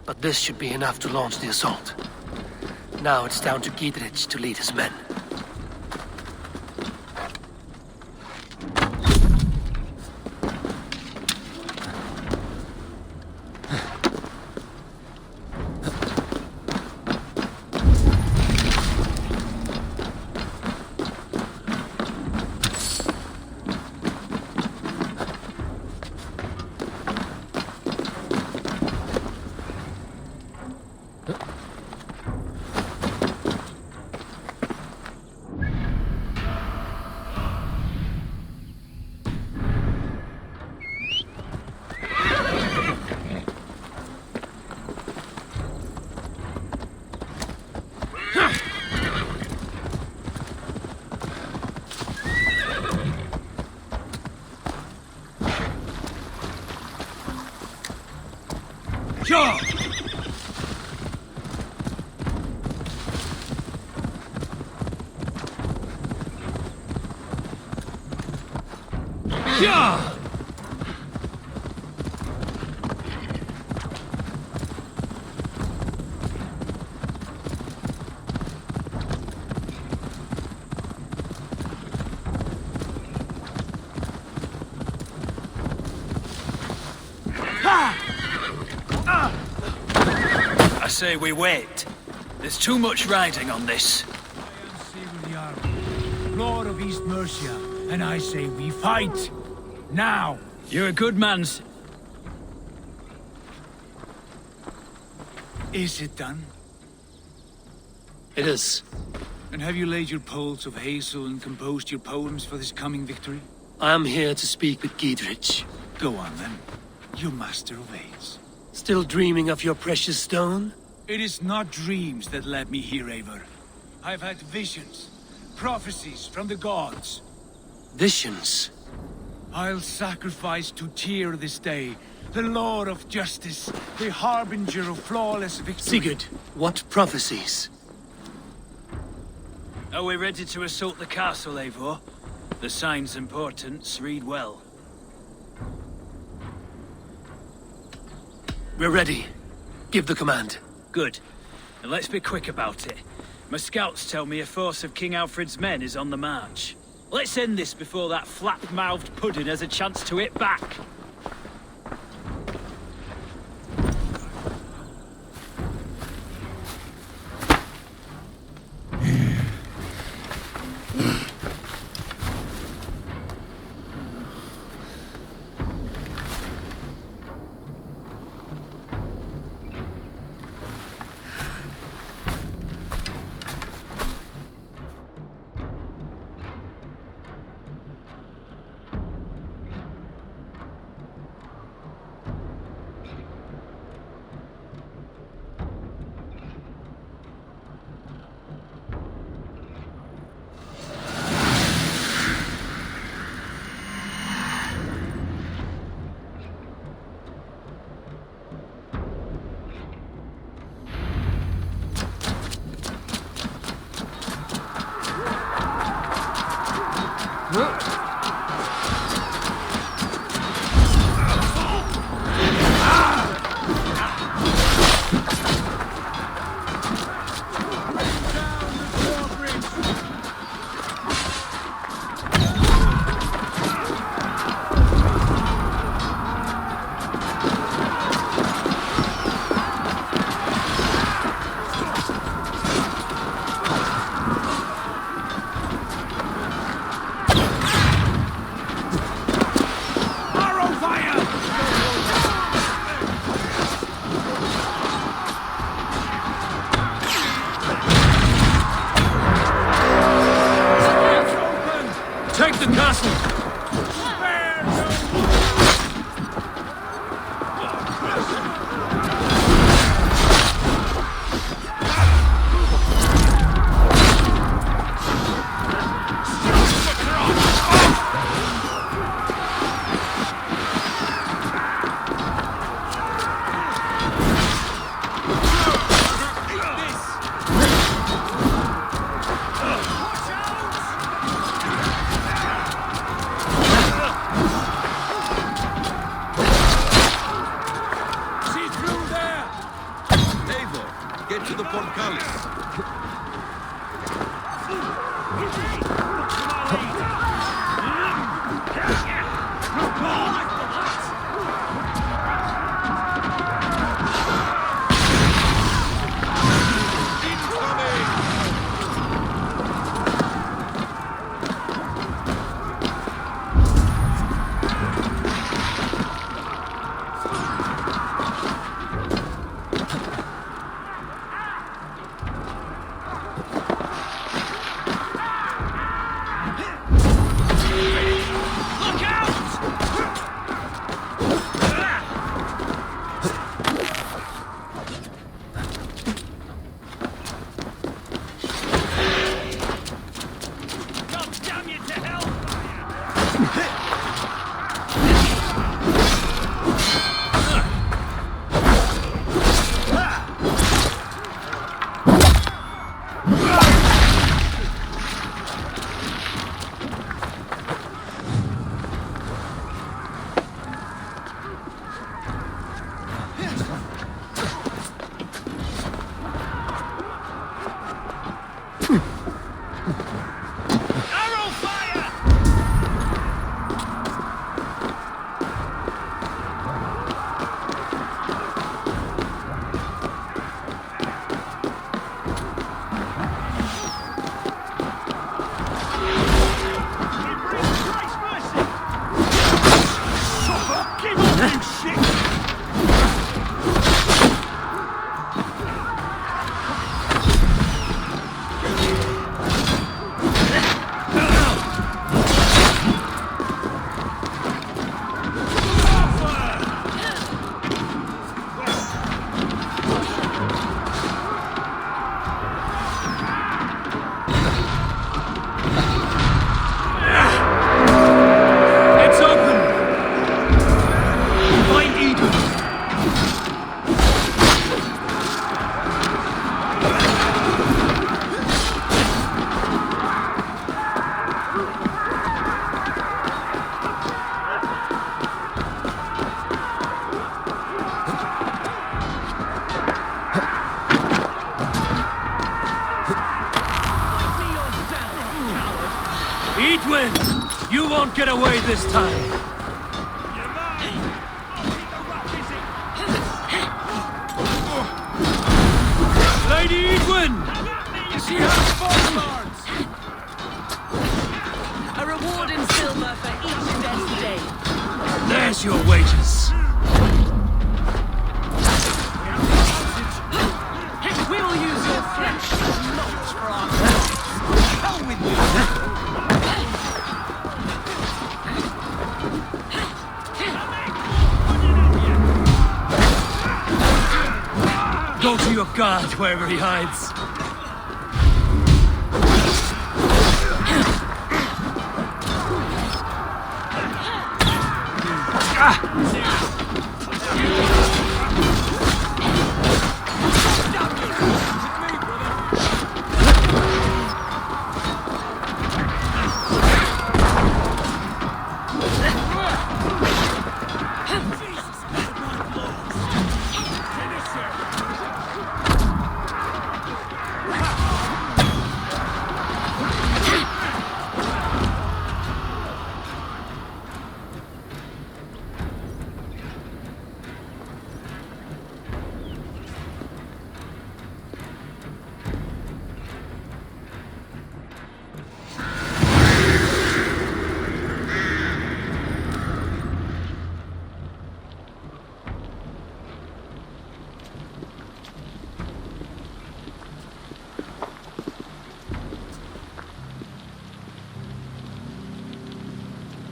but this should be enough to launch the assault. Now it's down to Giedrich to lead his men. Sure! Yeah! I say we wait. There's too much riding on this. I am Sigurd the Army, Lord of East Mercia, and I say we fight. Now! You're a good man. Is it done? It is. And have you laid your poles of hazel and composed your poems for this coming victory? I am here to speak with Giedrich. Go on then. You master of A's. Still dreaming of your precious stone? It is not dreams that led me here, Eivor. I've had visions, prophecies from the gods. Visions? I'll sacrifice to Tyr this day, the Lord of Justice, the harbinger of flawless victory. Sigurd, what prophecies? Are we ready to assault the castle, Eivor? The sign's importance, read well. We're ready. Give the command. Good. And let's be quick about it. My scouts tell me a force of King Alfred's men is on the march. Let's end this before that flap-mouthed pudding has a chance to hit back. get to the portcullis. You won't get away this time! Lady Edwin! She has bodyguards! A reward in silver for each dead day. There's your wages! We will use your flesh as knowledge for our hell with you! Go to your guard wherever he hides.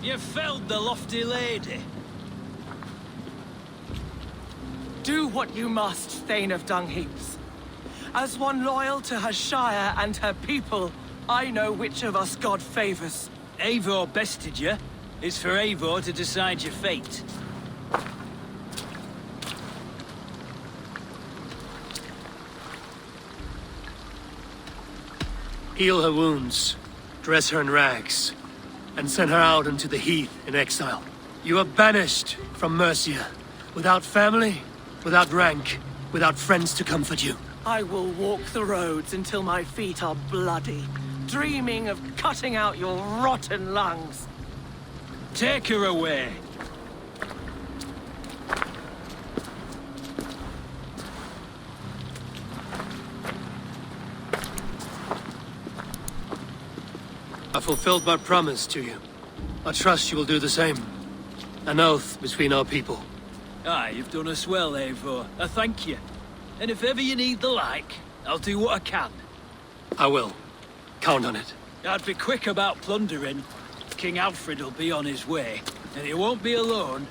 You felled the lofty lady. Do what you must, Thane of Dungheaps. As one loyal to her shire and her people, I know which of us God favors. Eivor bested you. It's for Eivor to decide your fate. Heal her wounds, dress her in rags, and send her out into the heath in exile. You are banished from Mercia, without family, without rank, without friends to comfort you. I will walk the roads until my feet are bloody, dreaming of cutting out your rotten lungs. Take her away. I fulfilled my promise to you. I trust you will do the same. An oath between our people. Aye, you've done us well, Eivor. I thank you. And if ever you need the like, I'll do what I can. I will. Count on it. I'd be quick about plundering. King Alfred will be on his way, and he won't be alone.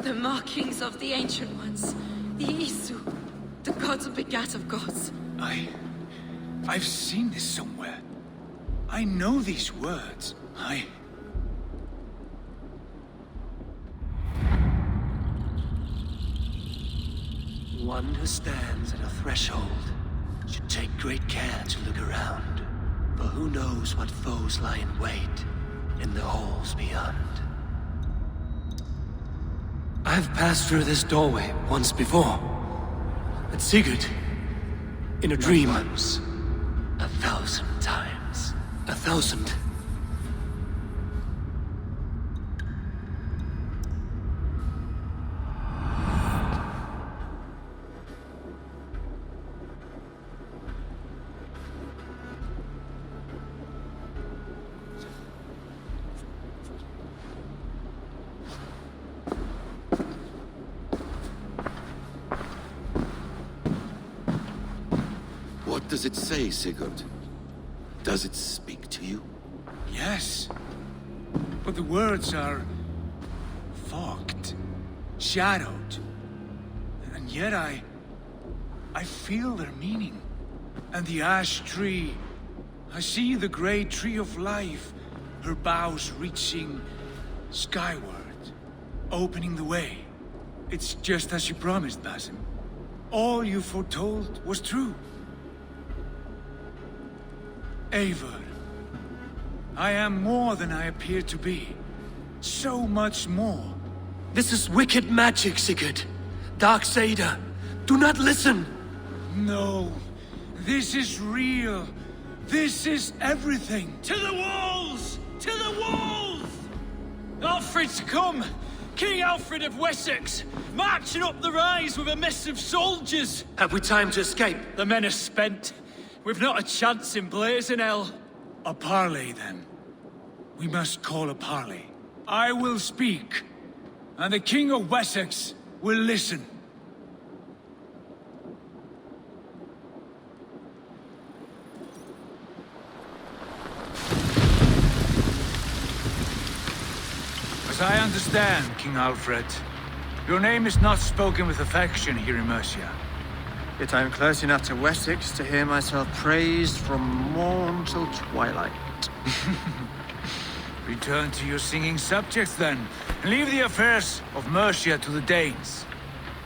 The markings of the Ancient Ones. The Isu. The gods begat of gods. I've seen this somewhere. I know these words. One who stands at a threshold should take great care to look around. For who knows what foes lie in wait in the halls beyond. I've passed through this doorway once before. At Sigurd. In a dream. Not once. 1,000 times. 1,000. What does it say, Sigurd? Does it speak to you? Yes. But the words are fogged, shadowed. And yet I feel their meaning. And the ash tree, I see the great tree of life, her boughs reaching skyward, opening the way. It's just as you promised, BASIM. All you foretold was true. Eivor, I am more than I appear to be. So much more. This is wicked magic, Sigurd. Darksader, do not listen! No, this is real. This is everything. To the walls! To the walls! Alfred's come! King Alfred of Wessex, marching up the rise with a mess of soldiers! Have we time to escape? The men are spent. We've not a chance in blazing hell. A parley, then. We must call a parley. I will speak, and the King of Wessex will listen. As I understand, King Alfred, your name is not spoken with affection here in Mercia. Yet I am close enough to Wessex to hear myself praised from morn till twilight. Return to your singing subjects, then, and leave the affairs of Mercia to the Danes.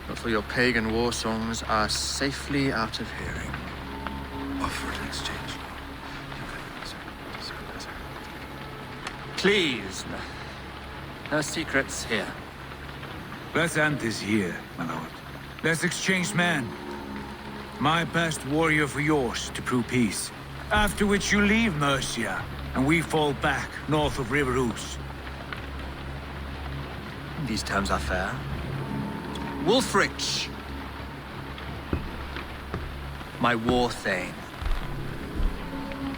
But for your pagan war songs are safely out of hearing. Offer an exchange. Please, no secrets here. Let's end this here, my lord. Let's exchange men. My best warrior for yours to prove peace. After which you leave Mercia, and we fall back north of River Ouse. These terms are fair. Wulfrich! My war thane.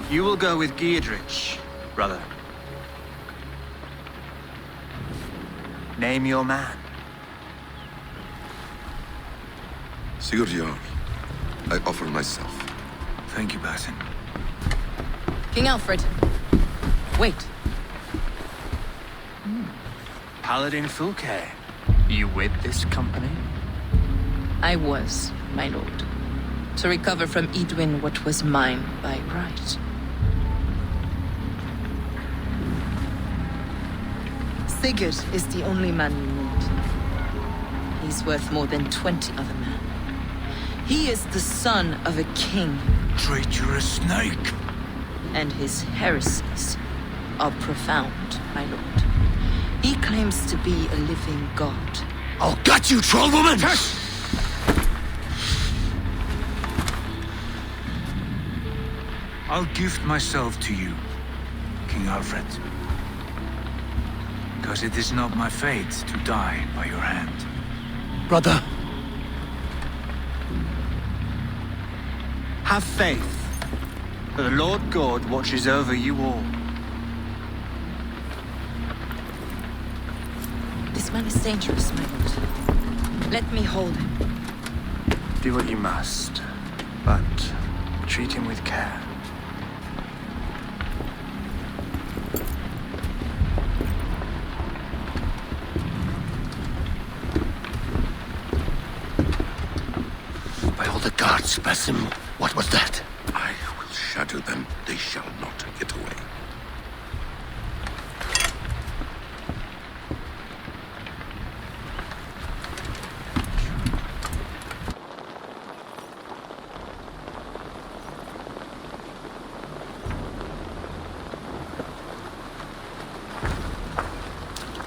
You will go with Giedrich, brother. Name your man. Sigurd Jarl, I offer myself. Thank you, BASIM. King Alfred. Wait. Paladin Fulke, you with this company? I was, my lord. To recover from Edwin what was mine by right. Sigurd is the only man you need. He's worth more than 20 other men. He is the son of a king. Traitorous snake! And his heresies are profound, my lord. He claims to be a living god. I'll gut you, troll woman! I'll gift myself to you, King Alfred. Because it is not my fate to die by your hand. Brother. Have faith, for the Lord God watches over you all. This man is dangerous, my lord. Let me hold him. Do what you must, but treat him with care. By all the gods, BASIM, what was that? I will shadow them. They shall not get away.